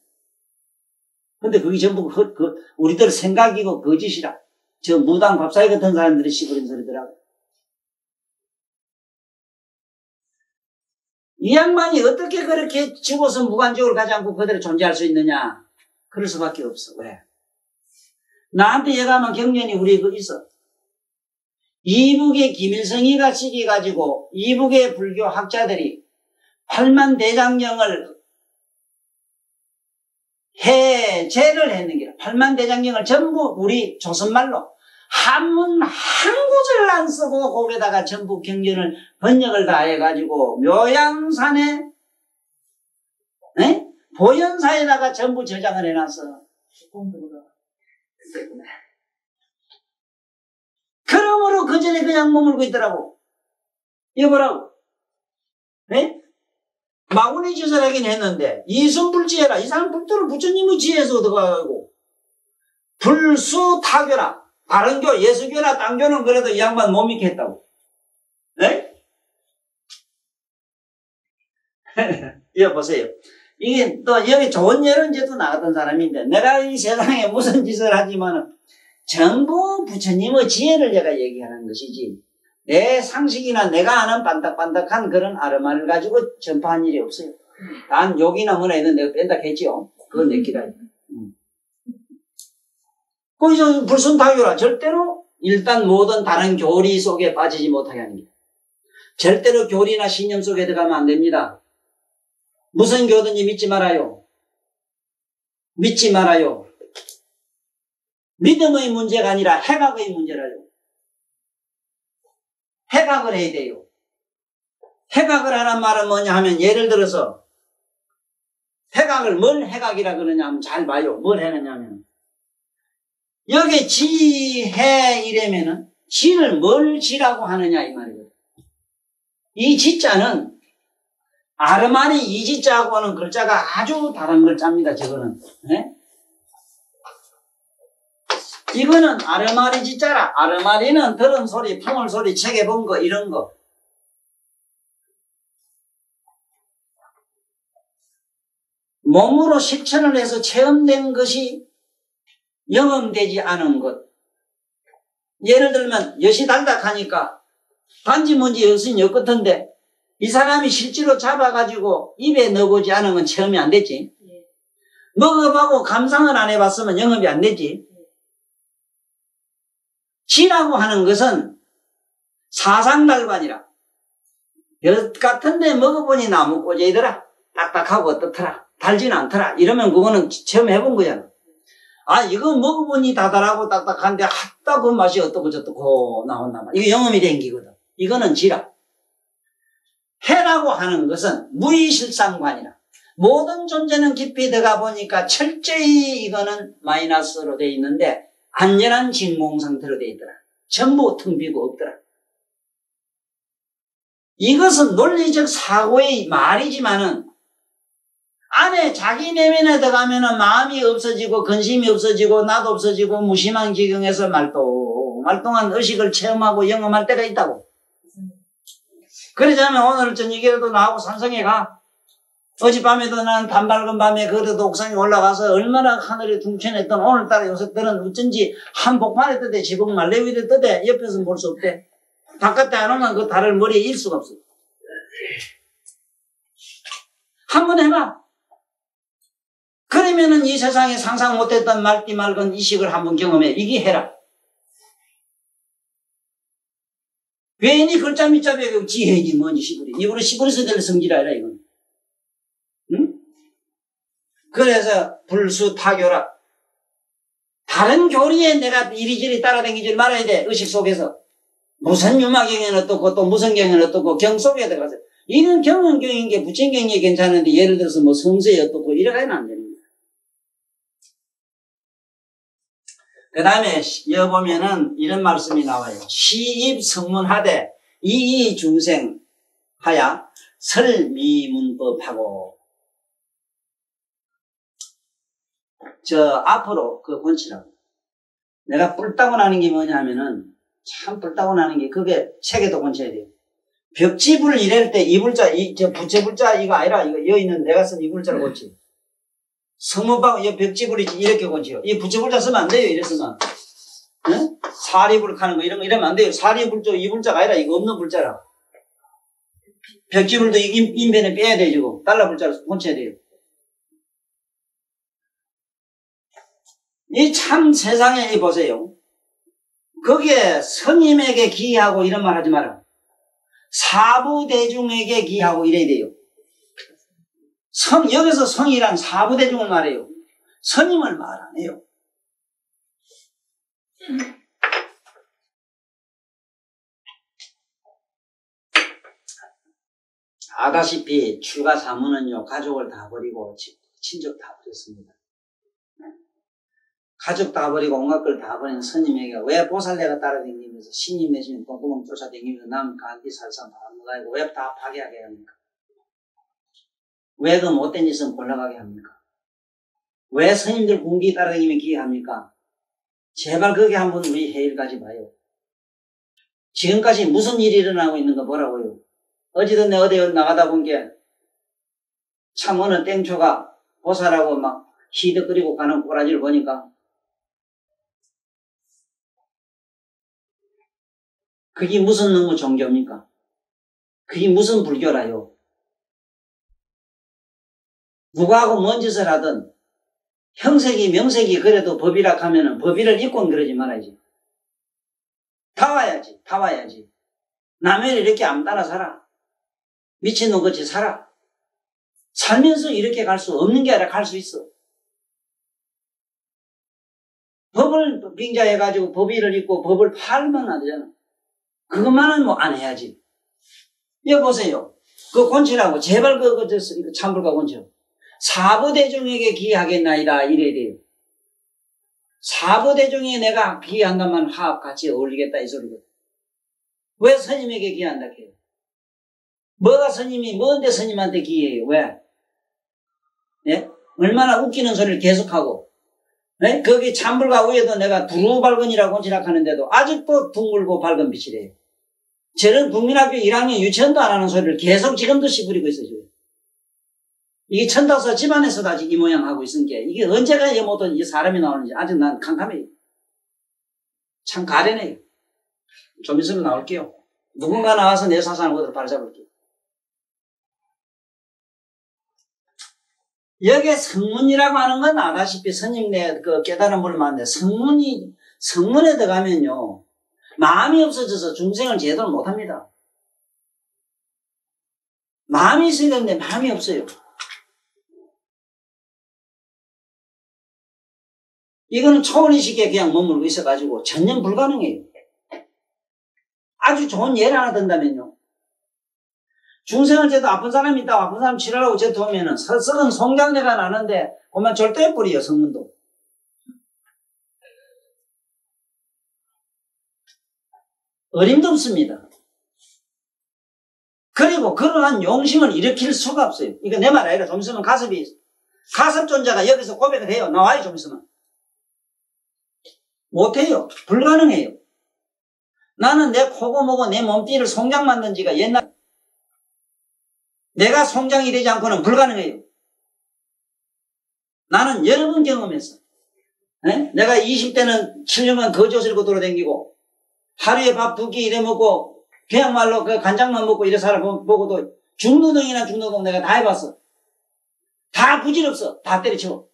근데 그게 전부 우리들 생각이고 거짓이라. 저 무당 밥사위 같은 사람들이 시부린 소리더라고. 이 양반이 어떻게 그렇게 죽어서 무관지옥을 가지 않고 그대로 존재할 수 있느냐? 그럴 수밖에 없어. 왜? 나한테 얘가만 경련이 우리 그 있어. 이북의 김일성이가 시기가지고 이북의 불교 학자들이 8만 대장경을 해제를 했는 게 8만 대장경을 전부 우리 조선말로 한문 한 구절 안 쓰고 거기다가 전부 경전을 번역을 다 해가지고 묘양산에 보현사에다가 전부 저장을 해놨어. 그러므로 그 전에 그냥 머물고 있더라고. 여보라고. 네? 마구니 짓을 하긴 했는데 이승불지해라. 이 사람 불도를 부처님의 지혜에서 얻어가고 불수타교라. 바른교, 예수교나 딴교는 그래도 이 양반 못 믿겠다고. 네? 이거 보세요. 이게 또 여기 좋은 예는 제도 나갔던 사람인데 내가 이 세상에 무슨 짓을 하지만은 전부 부처님의 지혜를 제가 얘기하는 것이지 내 상식이나 내가 아는 반딱반딱한 그런 아르마를 가지고 전파한 일이 없어요. 단 욕이나 뭐나 있는 내가 뺀다 했지요. 그건 내 기다려. 거기서 불순타교라. 절대로 일단 모든 다른 교리 속에 빠지지 못하게 하는 게 절대로 교리나 신념 속에 들어가면 안 됩니다. 무슨 교든지 믿지 말아요. 믿지 말아요. 믿음의 문제가 아니라 해각의 문제라요. 해각을 해야 돼요. 해각을 하는 말은 뭐냐 하면 예를 들어서 해각을 뭘 해각이라 그러냐 하면 잘 봐요. 뭘 해느냐 하면 여기 지해 이래면은 지를 뭘 지라고 하느냐 이 말이거든. 이 지자는 아르마니 이 지자하고는 글자가 아주 다른 글자입니다. 저거는. 네? 이거는 아르마리 지자라. 아르마리는 들은 소리, 풍을 소리, 책에 본 거 이런 거. 몸으로 실천을 해서 체험된 것이 영험되지 않은 것. 예를 들면 엿이 달닥하니까 단지 뭔지 엿은 엿 같은데 이 사람이 실제로 잡아가지고 입에 넣어보지 않은 건 체험이 안 됐지. 먹어보고 감상을 안 해봤으면 영업이 안 되지. 지라고 하는 것은 사상달관이라. 엿 같은데 먹어보니 나무 꼬재이더라. 딱딱하고 어떻더라. 달지는 않더라. 이러면 그거는 체험해본 거잖아. 아, 이거 먹어보니 다달하고 딱딱한데 핫다 그 맛이 어떻고 저떻고 나온단 말이야. 이거 영험이 된 기거든. 이거는 지라. 해라고 하는 것은 무의실상관이라. 모든 존재는 깊이 들어가 보니까 철저히 이거는 마이너스로 돼 있는데 안전한 진공 상태로 돼 있더라. 전부 텅 비고 없더라. 이것은 논리적 사고의 말이지만은 안에 자기 내면에 들어가면은 마음이 없어지고 근심이 없어지고 나도 없어지고 무심한 지경에서 말똥한 의식을 체험하고 영험할 때가 있다고. 그러자면 오늘 저녁에라도 나하고 산성에 가. 어젯밤에도 난 밤밝은 밤에 그래도 옥상에 올라가서 얼마나 하늘이 둥천했던 오늘따라 요새들은 어쩐지 한복판에 뜨대 지붕 말레 위에 뜨대 옆에서는 볼 수 없대. 바깥에 안 오면 그 달을 머리에 일 수가 없어. 한번 해봐. 그러면은 이 세상에 상상 못했던 맑디 맑은 이식을 한번 경험해. 이게 해라. 괜히 글자 밑자에 지혜니 뭐니 시부리. 입으로 시부리서 될 성질 아니라 이건. 응? 그래서 불수타교라. 다른 교리에 내가 이리저리 따라다니지 말아야 돼. 의식 속에서. 무슨 유마경에는 어떻고 또 무슨 경에는 어떻고 경 속에 들어가서. 이런 경은 경인 게 부처경이 괜찮은데 예를 들어서 뭐 성서에 어떻고 이래가면 안 되는 거야. 그 다음에 여기 보면은 이런 말씀이 나와요. 시입 성문하되 이이중생 하야 설미문법하고 저 앞으로 그 본치라고. 내가 뿔따고 나는 게 뭐냐 하면은 참 뿔따고 나는 게 그게 책에도 본쳐야 돼요. 벽지불 이럴 때 이 불자, 저 부채불자 이거 아니라 이거 여기 있는 내가 쓴 이 불자를 고치. 성문방 이 벽지불이 이렇게 고치요. 이 부채불자 쓰면 안 돼요. 이랬으면. 응? 사리불 가는 거 이런 거 이러면 안 돼요. 사리불자 이 불자가 아니라 이거 없는 불자라. 벽지불도 인변에 빼야 되죠. 달러불자로 고쳐야 돼요. 이 참 세상에 이 보세요. 거기에 스님에게 기하고 이런 말 하지 마라. 사부대중에게 기하고 이래야 돼요. 여기서 성이란 사부대중을 말해요. 스님을 말 안 해요. 아다시피 출가 사문은요, 가족을 다 버리고 친족 다 버렸습니다. 가족 다 버리고 온갖 걸 다 버린 스님에게 왜 보살내가 따라다니면서 신임 내시면 똥구멍 쫓아다니면서 남 간디 살상 다 못하고 왜 다 파괴하게 합니까? 왜 그 못된 짓은 골라가게 합니까? 왜 스님들 공기 따라다니면 기회합니까? 제발 그게 한번 우리 해일까지 봐요. 지금까지 무슨 일이 일어나고 있는 거 보라고요. 어찌든 내 어디 나가다 본 게 참 어느 땡초가 보살하고 막 히득거리고 가는 꼬라지를 보니까 그게 무슨 놈의 종교입니까? 그게 무슨 불교라요? 누구하고 뭔 짓을 하든 형색이 명색이 그래도 법이라 하면은 법의를 잊고는 그러지 말아야지. 다 와야지. 남의 일 이렇게 안 따라 살아. 미친놈 같이 살아. 살면서 이렇게 갈 수 없는 게 아니라 갈 수 있어. 법을 빙자해가지고 법의를 잊고 법을 팔면 안 되잖아. 그것만은 뭐 안 해야지. 여보세요. 그 곤치라고 제발 참불가 곤치. 사부대중에게 기하겠나이다 이래야 돼요. 사부대중에 내가 기한다면 하합 같이 어울리겠다 이 소리거든. 왜 스님에게 기한다 해요? 뭐가 스님이 뭔데 스님한테 기해요? 왜? 예? 얼마나 웃기는 소리를 계속하고 예? 거기 참불가 위에도 내가 두루발건이라고 지락하는데도 아직도 둥글고 밝은 빛이래요. 저런 국민학교 1학년 유치원도 안 하는 소리를 계속 지금도 씹으리고 있어요. 이게 천다서 집안에서도 아직 이 모양 하고 있으니까 이게 언제가 이 모든 이 사람이 나오는지 아직 난 캄캄해요. 참 가련해요. 좀 있으면 나올게요. 누군가 나와서 내 사상을 그대로 바로잡을게요. 여기에 성문이라고 하는 건 아다시피 스님네 그 깨달은 분을 말하는데 성문에 들어가면요. 마음이 없어져서 중생을 제대로 못합니다. 마음이 있어야 되는데 마음이 없어요. 이거는 초원의식에 그냥 머물고 있어가지고 전혀 불가능해요. 아주 좋은 예를 하나 든다면요. 중생을 제도 아픈 사람이 있다고 아픈 사람 치료하고 제도 오면은 썩은 송장내가 나는데 그만 절대 뿌리요 성문도. 어림도 없습니다. 그리고 그러한 용심을 일으킬 수가 없어요. 이거 내 말 아니라 좀 있으면 가섭존자가 여기서 고백을 해요. 나와요 좀 있으면. 못해요. 불가능해요. 나는 내 코고 뭐고 내 몸띠를 송장 만든 지가 옛날 내가 송장이 되지 않고는 불가능해요. 나는 여러 번 경험했어. 에? 내가 20대는 7년간 거지옷을 입고 돌아다니고 하루에 밥 2끼 이래 먹고 그냥말로 그 간장만 먹고 이래 살아보고도 중노동이나 중노동 내가 다 해봤어. 다 부질없어. 다 때려치워.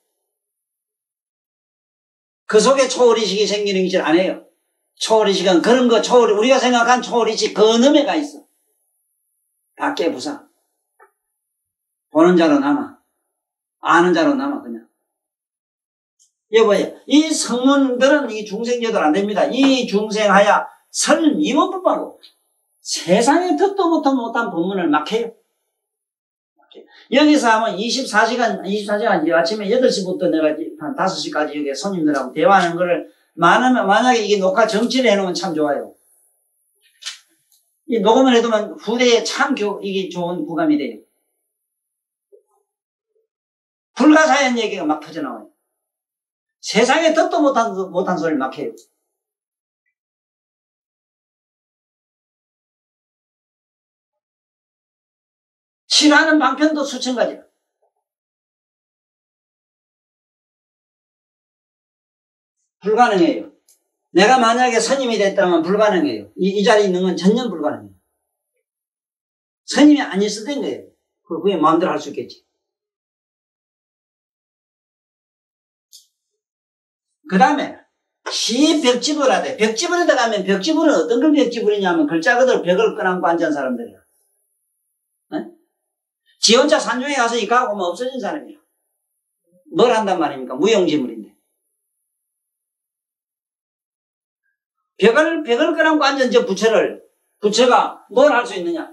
그 속에 초월의식이 생기는 짓을 안 해요. 초월의식은 그런 거 우리가 생각한 초월의식 그 너머에 가 있어. 다 깨부사. 보는 자로 남아. 아는 자로 남아 그냥. 여보요. 이 성문들은 이 중생제도 안 됩니다. 이 중생하야 설미원법하고 세상에 듣도 못한 법문을 막 해요. 여기서 하면 24시간 아침에 8시부터 내가 한 5시까지 여기 손님들하고 대화하는 거를 만약에 이게 녹화 정치를 해놓으면 참 좋아요. 이 녹음을 해두면 후대에 참 이게 좋은 부감이 돼요. 불가사의한 얘기가 막 터져나와요. 세상에 듣도 못한 소리를 막 해요. 싫어하는 방편도 수천 가지야. 불가능해요. 내가 만약에 스님이 됐다면 불가능해요. 이 자리에 있는 건 전혀 불가능해요. 스님이 안 있을 땐 거예요. 그게 마음대로 할 수 있겠지. 그 다음에 벽지불 하대. 벽지불에 들어가면 벽지불은 어떤 걸 벽지불이냐면 글자 그대로 벽을 끄안고 앉은 사람들이야. 지 혼자 산중에 가서 이가하고 뭐 없어진 사람이야. 뭘 한단 말입니까? 무용지물인데. 벽을 끄안고 앉은 저 부처가 뭘 할 수 있느냐?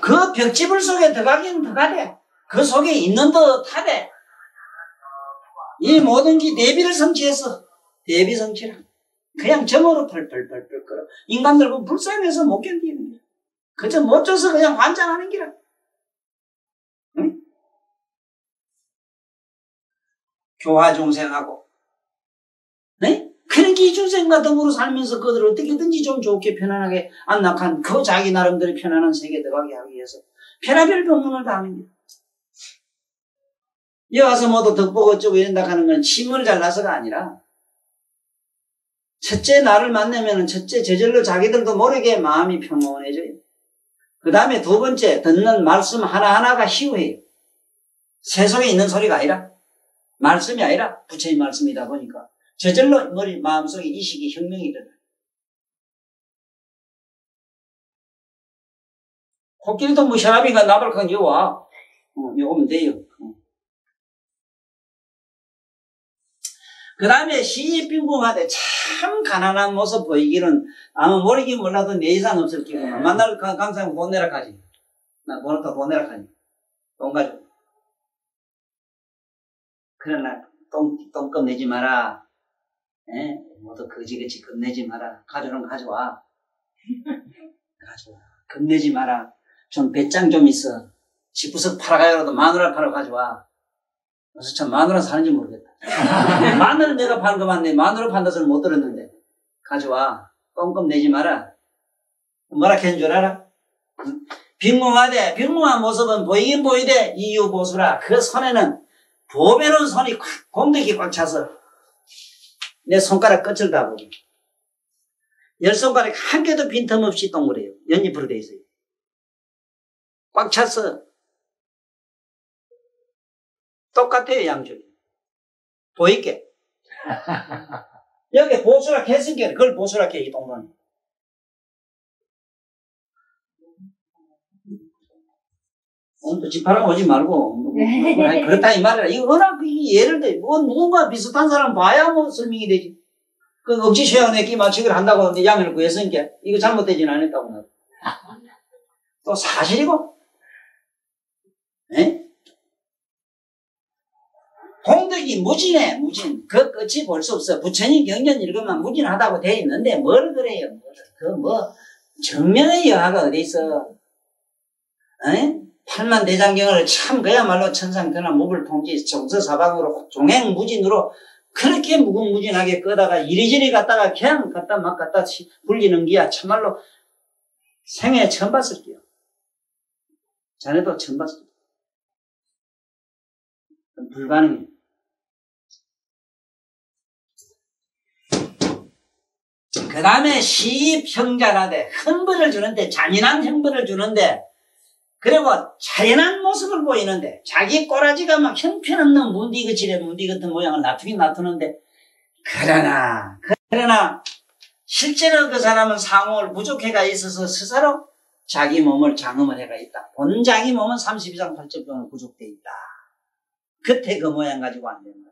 그 벽지불 속에 들어가긴 들어가대. 그 속에 있는 듯하대. 이 뭐든지 대비를 성취해서 대비 성취라. 그냥 점으로 펄펄펄펄 끓어. 인간들 그 불쌍해서 못 견디는 거야. 그저 못 줘서 그냥 환장하는 기라. 응? 교화 중생하고, 네? 그렇게 이중생과 더불어 살면서 그들을 어떻게든지 좀 좋게 편안하게 안락한 그 자기 나름대로 편안한 세계에 들어가게 하기 위해서 별의별 법문을 다 하는 거야. 여기 와서 뭐도 덕복 어쩌고 이런다 하는 건 힘을 잘나서가 아니라 첫째 나를 만나면은 첫째 저절로 자기들도 모르게 마음이 평온해져요. 그 다음에 두 번째 듣는 말씀 하나하나가 희우해요. 세속에 있는 소리가 아니라 말씀이 아니라 부처님 말씀이다 보니까 저절로 마음속에 이식이 혁명이 일어나요. 코끼리도 뭐 혈압인가 나발칸 여기 와. 여기 오면 돼요. 그 다음에 시집빈궁하되 참 가난한 모습 보이기는 아마 모르긴 몰라도 내 이상 없을 기구나. 만날 강사님 돈 내라 하지. 나 돈 내라 하지. 돈 가지고. 그러나 똥껌 내지 마라. 예? 모두 거지같이 겁내지 마라. 가져오는 가져와. 가져와. 겁내지 마라. 좀 배짱 좀 있어. 집구석 팔아가요라도 마누라 팔아 가져와. 그래서 참 마누라 사는지 모르겠다. 마누라 내가 파는 거 맞네. 마누라 판다 소리 못 들었는데. 가져와. 껌껌 내지 마라. 뭐라 했는 줄 알아? 빈궁하되 빈궁한 모습은 보이긴 보이되 이유보수라. 그 손에는 보배로운 손이 공덕이 꽉 차서 내 손가락 끝을 다 보고 10손가락 한 개도 빈틈없이 동그래요. 연잎으로 되어 있어요. 꽉 차서 똑같아요. 양쪽이 보이게 여기 보수락 했으니까 그걸 보수락 해. 이 동그란 오늘 집하러 오지 말고 아니, 그렇다 이 말이라. 이거 워낙 예를 들어 누군가 비슷한 사람 봐야 뭐 설명이 되지. 그 억지 시간에 끼 맞추기를 한다고 양해를 구했으니까 이거 잘못되진 않았다고 나. 또 사실이고, 에? 공덕이 무진해. 무진. 그 끝이 볼 수 없어. 부처님 경전 읽으면 무진하다고 돼 있는데 뭘 그래요? 그 뭐 정명의 여하가 어디 있어? 에? 팔만대장경을 참 그야말로 천상천하 무불통지 정서사방으로 종횡무진으로 그렇게 무궁무진하게 끄다가 이리저리 갔다가 그냥 갔다 막 갔다 불리는 기야 참말로 생애 처음 봤을 게요. 자네도 처음 봤을 게요. 불가능해. 그 다음에 시입형자라되 흥분을 주는데 잔인한 흥분을 주는데 그리고 잔인한 모습을 보이는데 자기 꼬라지가 막 형편없는 문디 같은 모양을 나쁘긴 나타는데 그러나 실제로 그 사람은 상호를 부족해가 있어서 스스로 자기 몸을 장엄을 해가 있다. 본 자기 몸은 32장 8접경을 부족돼 있다. 그때 그 모양 가지고 안 된다.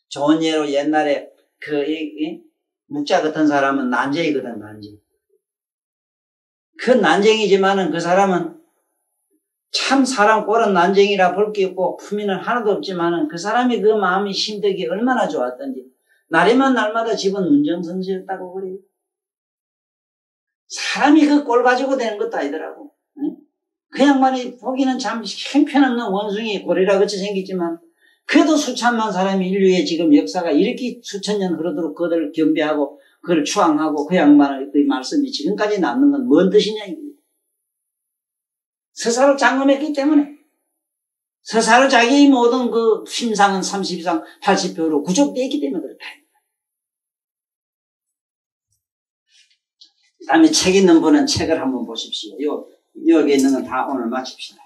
좋은 예로 옛날에 묵자 같은 사람은 난쟁이거든. 난쟁이. 그 난쟁이지만은 그 사람은 참 사람 꼴은 난쟁이라 볼 게 없고 품위는 하나도 없지만은 그 사람이 그 마음이 심덕이 얼마나 좋았던지 날이면 날마다 집은 문정성시였다고 그래요. 사람이 그 꼴 가지고 되는 것도 아니더라고. 응? 그 양반이 보기는 참 형편없는 원숭이 고리라 같이 생겼지만 그래도 수천만 사람이 인류의 지금 역사가 이렇게 수천 년 흐르도록 그들을 경배하고 그를 추앙하고 그 양반의 그 말씀이 지금까지 남는 건 뭔 뜻이냐 이거예요. 스스로 장엄했기 때문에 스스로 자기의 모든 그 심상은 32상 80표로 구족되어 있기 때문에 그렇다. 그 다음에 책 있는 분은 책을 한번 보십시오. 여기 있는 건 다 오늘 마칩시다.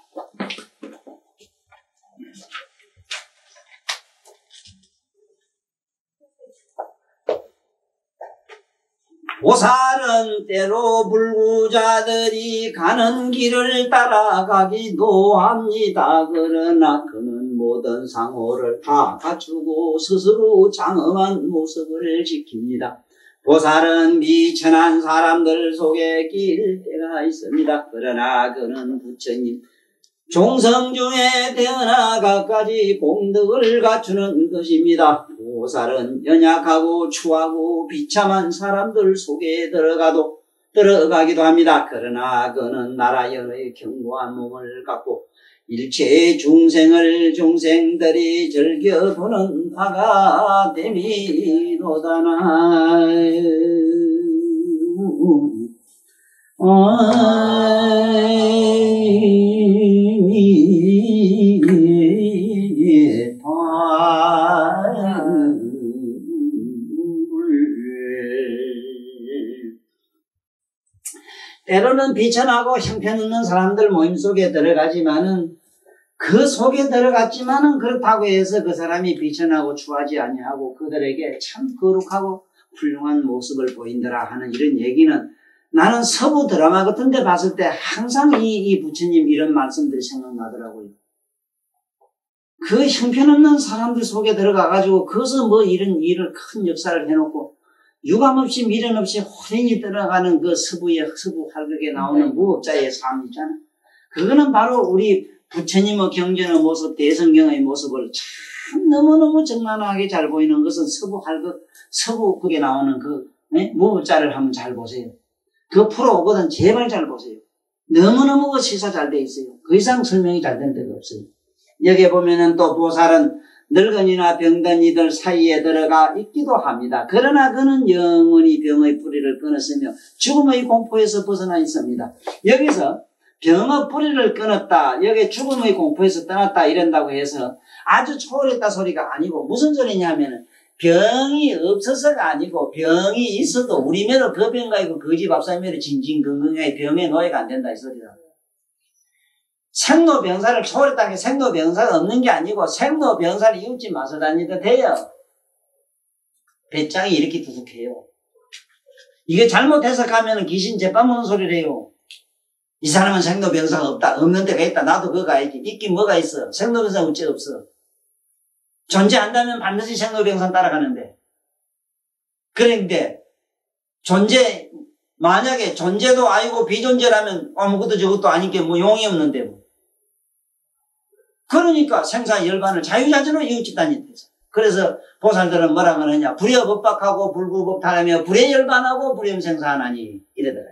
보살은 때로 불구자들이 가는 길을 따라가기도 합니다. 그러나 그는 모든 상호를 다 갖추고 스스로 장엄한 모습을 지킵니다. 보살은 비천한 사람들 속에 낄 때가 있습니다. 그러나 그는 부처님 종성 중에 태어나 갖가지 공덕을 갖추는 것입니다. 보살은 연약하고 추하고 비참한 사람들 속에 들어가기도 합니다. 그러나 그는 나라연의 견고한 몸을 갖고 일체 중생들이 즐겨보는 바가 됨이로다나. 때로는 비천하고 형편없는 사람들 모임 속에 들어가지만은 그 속에 들어갔지만은 그렇다고 해서 그 사람이 비천하고 추하지 아니하고 그들에게 참 거룩하고 훌륭한 모습을 보인다라 하는 이런 얘기는 나는 서부 드라마 같은 데 봤을 때 항상 이 부처님 이런 말씀들이 생각나더라고요. 그 형편없는 사람들 속에 들어가가지고 거기서 뭐 이런 일을 큰 역사를 해놓고 유감없이 미련 없이 호련히 들어가는 그 서부 활극에 나오는 무법자의 삶 있잖아. 그거는 바로 우리 부처님의 경전의 모습, 대성경의 모습을 참 너무너무 적나라하게 잘 보이는 것은 서부극에 나오는 그 무법자를 한번 잘 보세요. 그 프로 오거든 제발 잘 보세요. 너무너무 그 시사 잘 돼 있어요. 그 이상 설명이 잘 된 데가 없어요. 여기에 보면은 또 보살은 늙은이나 병든 이들 사이에 들어가 있기도 합니다. 그러나 그는 영원히 병의 뿌리를 끊었으며 죽음의 공포에서 벗어나 있습니다. 여기서 병의 뿌리를 끊었다, 여기 죽음의 공포에서 떠났다 이런다고 해서 아주 초월했다 소리가 아니고 무슨 소리냐면은 병이 없어서가 아니고 병이 있어도 우리 매로 그 병 가지고 그 집 앞사람 매로 징징건건하게 병에 노예가 안 된다 이 소리다. 생로병사를 초월했다는 게 생로병사가 없는 게 아니고 생로병사를 이웃집 마서 다니도 돼요. 배짱이 이렇게 두둑해요. 이게 잘못 해석하면 귀신 제빵 먹는 소리를 해요. 이 사람은 생로병사가 없다. 없는 데가 있다. 나도 그거 알지. 있긴 뭐가 있어. 생로병사가 어째 없어. 존재한다면 반드시 생로병사는 따라가는데. 그런데 만약에 존재도 아니고 비존재라면 아무것도 저것도 아니게 뭐 용이 없는데 뭐. 그러니까 생사 열반을 자유자재로 이웃집 다니면서. 그래서 보살들은 뭐라 그러냐. 불여법박하고 불구법탈하며 불에 열반하고 불염생사하나니 이러더라.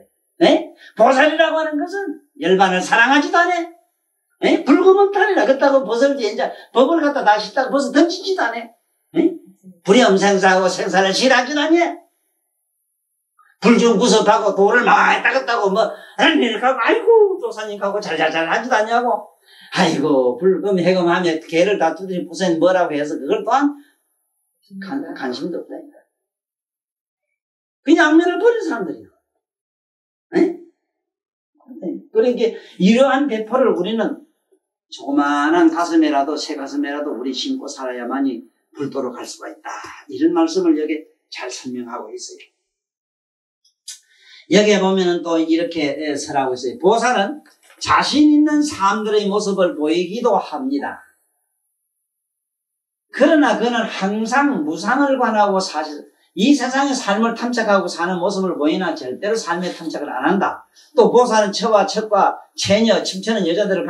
에? 보살이라고 하는 것은 열반을 사랑하지도 않아. 에? 불구법탈이라. 그렇다고 벗을지 이제 법을 갖다 다시 딱 벗어 던지지도 않아. 에? 불염생사하고 생사를 싫어하지도 않아. 불중구섭하고 도를 많이 닦았다고 뭐 이렇게 하고 아이고 조사님 하고 잘잘잘 하지도 않냐고. 아이고 불금 해금하며 개를 다투듯이 무슨 뭐라고 해서 그걸 또한 관심도 없다. 그냥 악면을 버린 사람들이야. 에? 그러니까 이러한 배포를 우리는 조그마한 가슴에라도 새 가슴에라도 우리 심고 살아야만이 불도로 갈 수가 있다. 이런 말씀을 여기 잘 설명하고 있어요. 여기에 보면은 또 이렇게 설하고 있어요. 보살은 자신 있는 사람들의 모습을 보이기도 합니다. 그러나 그는 항상 무상을 관하고 이 세상의 삶을 탐색하고 사는 모습을 보이나 절대로 삶에 탐색을 안 한다. 또 보살은 처와 척과 처녀, 침처는 여자들을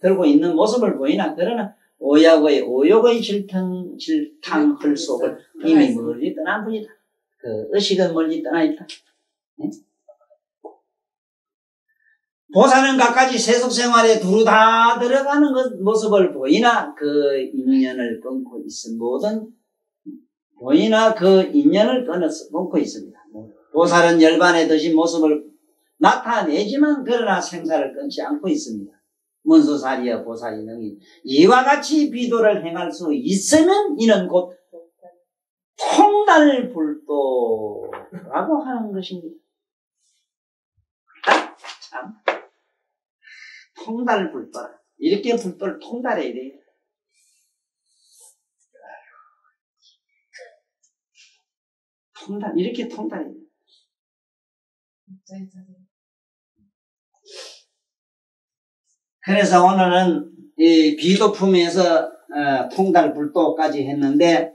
들고 있는 모습을 보이나 그러나 오욕의 질탕들 속을 이미 멀리 떠난 분이다. 그 의식은 멀리 떠나 있다. 네? 보살은 갖가지 세속생활에 두루 다 들어가는 모습을 보이나 그 인연을 끊고 끊고 있습니다. 보살은 열반에 드신 모습을 나타내지만 그러나 생사를 끊지 않고 있습니다. 문수사리여 보살이 능히 이와 같이 비도를 행할 수 있으면 이는 곧 통달불도라고 하는 것입니다. 참. 통달불도라. 이렇게 불도를 통달해야 돼요. 이렇게 통달해야 돼요. 그래서 오늘은 이 비도품에서 통달불도까지 했는데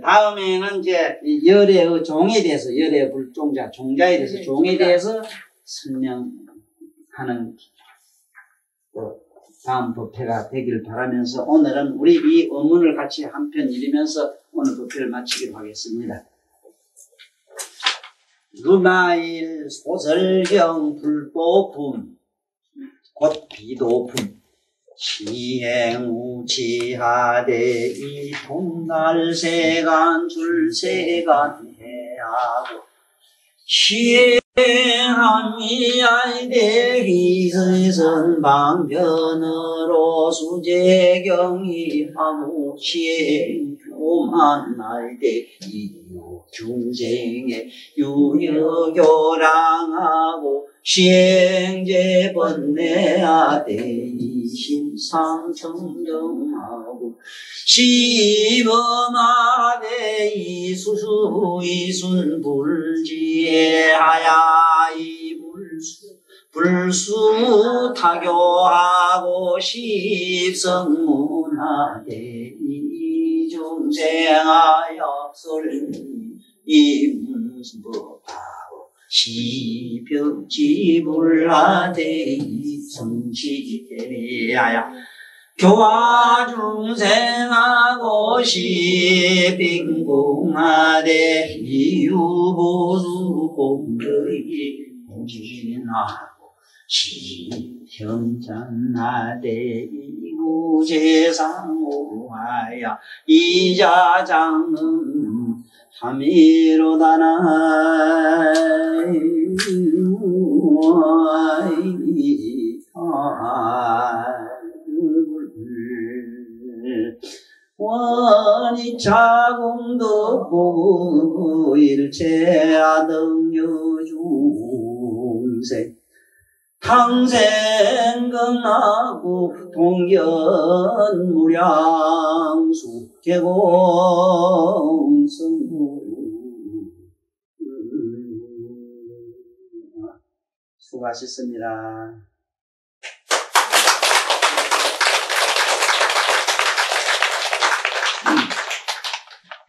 다음에는 이제 열애의 종에 대해서, 열애 불종자, 종자에 대해서, 종에 대해서 설명하는 다음 법회가 되기를 바라면서 오늘은 우리 이 어문을 같이 한 편 읽으면서 오늘 법회를 마치기로 하겠습니다. 루마일 소설경 불보품 곧 비도품 시행우치하되 이 통날세간 줄세간 해하고 시행함이야이되 기선방변으로 수재경이 하고 시행교만할때 이유 중생의 유여교랑하고 시행제 번뇌하되 이심상성정하고 시범하되 이수수이순불지하야 불수 타교하고 십성문하되 이중생하여 소를 이문법하고 시벽지불하되 이성시대하야 교화중생하고 시빙공하되 이유보수 공덕이 공진하고 시현전하되 이구제상오하야 이자장은 원이자공도 보고 일체아등여중생 탕생근하고 동견무량수 개공성무 수고하셨습니다.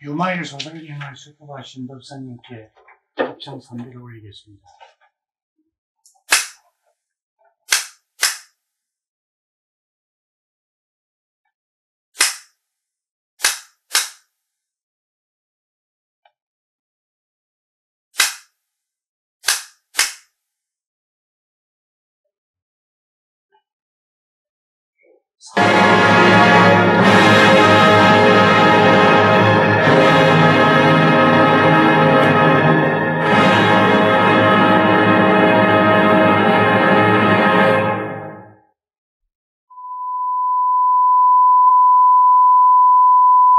유마일 소설경을 수고하신 법사님께 합창 선비를 올리겠습니다. 사